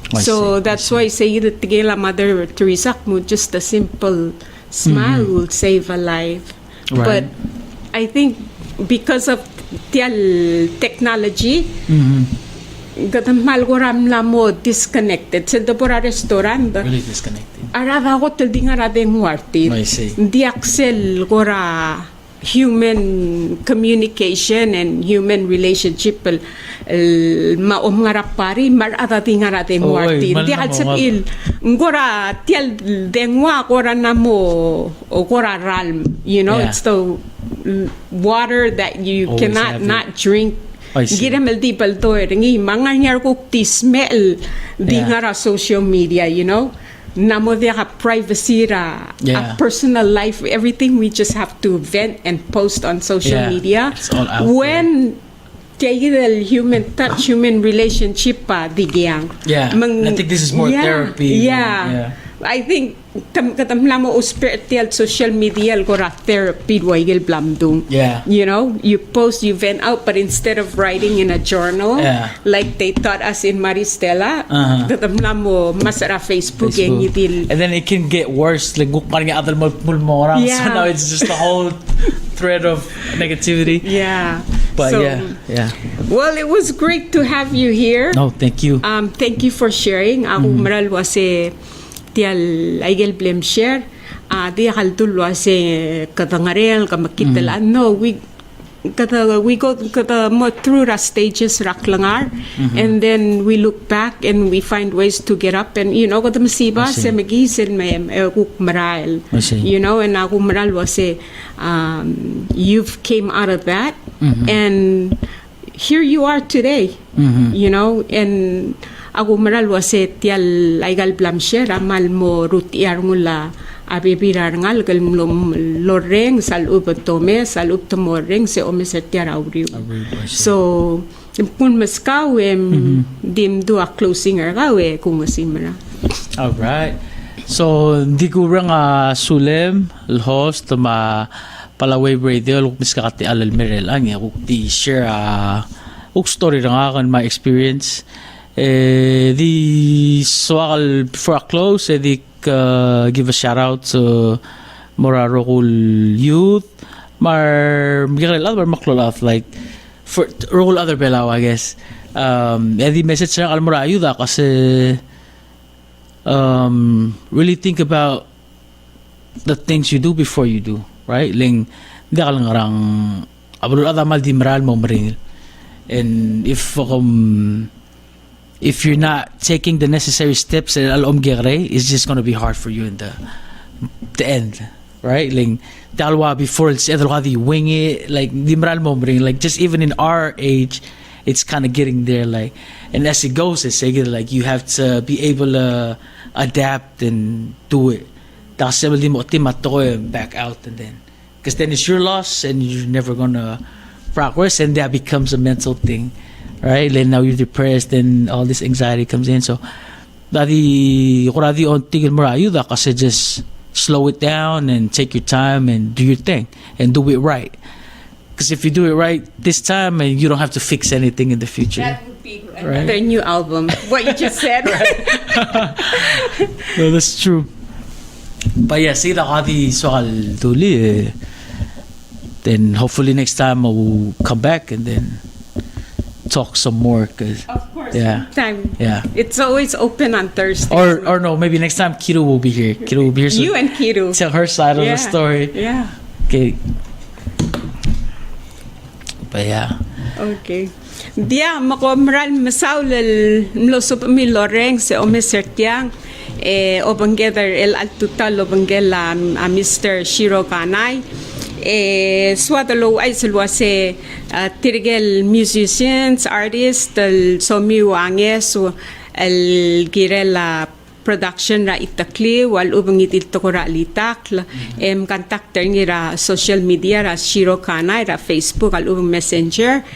I So see, that's why say that tigela Mother Teresa mo just a simple smile will save a life. Right. But I think because of tial technology, gadammal ko ramla mo disconnected sa dobora restaurant. Really disconnected. Arada ko tel di nga radeng warti. I see. Di aksel gora human communication and human relationship maom nga pari mar atati nga radeng Oy, warti. mal Di na aksel mo, il gora tial dengwa gora na mo o gora ralm. You know, Yeah. it's the water that you Always cannot have it. not drink. I see. Giramel di palto ringi mangangyar ko ti smell di Yeah. nga ra social media, you know. Namo dia ka privacy ra, a Yeah. personal life, everything we just have to vent and post on social Yeah, media. it's all out When the human touch, human relationship pa digyang. Yeah, I think this is more therapy than- Yeah. yeah. I think katamla mo spiritual social media gora therapy waigel blamdung. Yeah. You know, you post, you vent out, but instead of writing in a journal, Yeah. like they taught us in Maristela, katamla mo masara Facebook Facebook. yung yitil. And then it can get worse. Like, parang yung other mulmorang. So Yeah. now it's just a whole thread of negativity. Yeah. But So, yeah. Well, it was great to have you here. No, thank you. Thank you for sharing. Ako maral wase tial aigel blem share. Di haltul wase katangarel kamakitalan. No, we go mo through our stages raklangar, and then we look back and we find ways to get up, and you know kata masiba I see. sa magisin may kuk maral. I see. You know, and ako maral wase you've came out of that And here you are today, you know, and ako maral wase tial aigal blamshera mal mo rutiar mula abibirar ngal gal loreng sal ubotome sal ubtomoreng se omesertiar auriu. So kung mas kawem dim do a closing kawe kung masimara. All right. So di ko rang sulem host ma palaway radio luk miskakati alal merel ang ya di share uk story rang akan my experience. The swakal before I close, I give a shout out to Morarokul youth, like for role other Belau, I guess. The message ng Almora ayuda kasi really think about the things you do before you do, right? Ling di ka lang arang abulul adamal di maral mo maringil, and if you're not taking the necessary steps, it's just going to be hard for you in the end, right? Like, before it's you wing it, like, like, just even in our age, it's kind of getting there, like, and as it goes, it's like, you have to be able to adapt and do it. Back out, and then, because then it's your loss, and you're never going to progress, and that becomes a mental thing. Right? Then now you're depressed, then all this anxiety comes in. So, just slow it down and take your time and do your thing and do it right. Because if you do it right this time, and you don't have to fix anything in the future. That would be another new album. What you just said. No, that's true. But yeah, see the hadi soal tuli. Then hopefully next time I will come back and then talk some more, cause of course, yeah, time. Yeah, it's always open on Thursday. Or no, maybe next time Kiru will be here. Kiru will be here. So you and Kiru tell her side of the story. Yeah. Okay. But yeah. Okay. Dia makomral masaul mlosop mi loreng se omesertiang obangether el altutal obangela a Mr. SHIRO KANAI. Swadalo ay silwa se tirigel musicians, artists, el somiu angeso el girela production ra itakli wal ubangit itokora litakla contacter ngira social media ra SHIRO KANAI ra Facebook al ubang messenger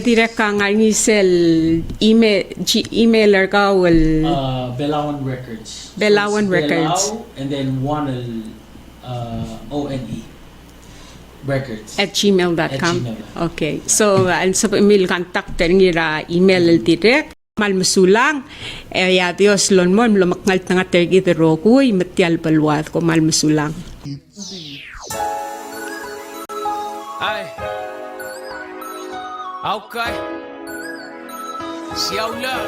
direct ka ngisel emailer ka wal Belauan Records. Belauan Records. Belau, and then one ONE Records at gmail.com. At gmail. Okay. So, ang sa email contact ngira email direct malmusulang ya Dios lon mo lumakngal nga tergi de rokuy matial balwat ko malmusulang. Ay. Okay. Siyaw lang.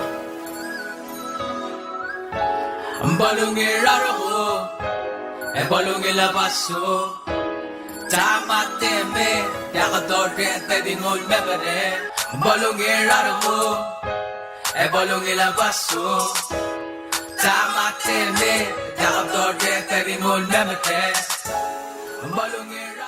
Ang balong iraro mo, balong ilabaso. Tama teme, yakadore te dingol mebere. Ang balong iraro mo, balong ilabaso. Tama teme, yakadore te dingol mebere. Ang balong iraro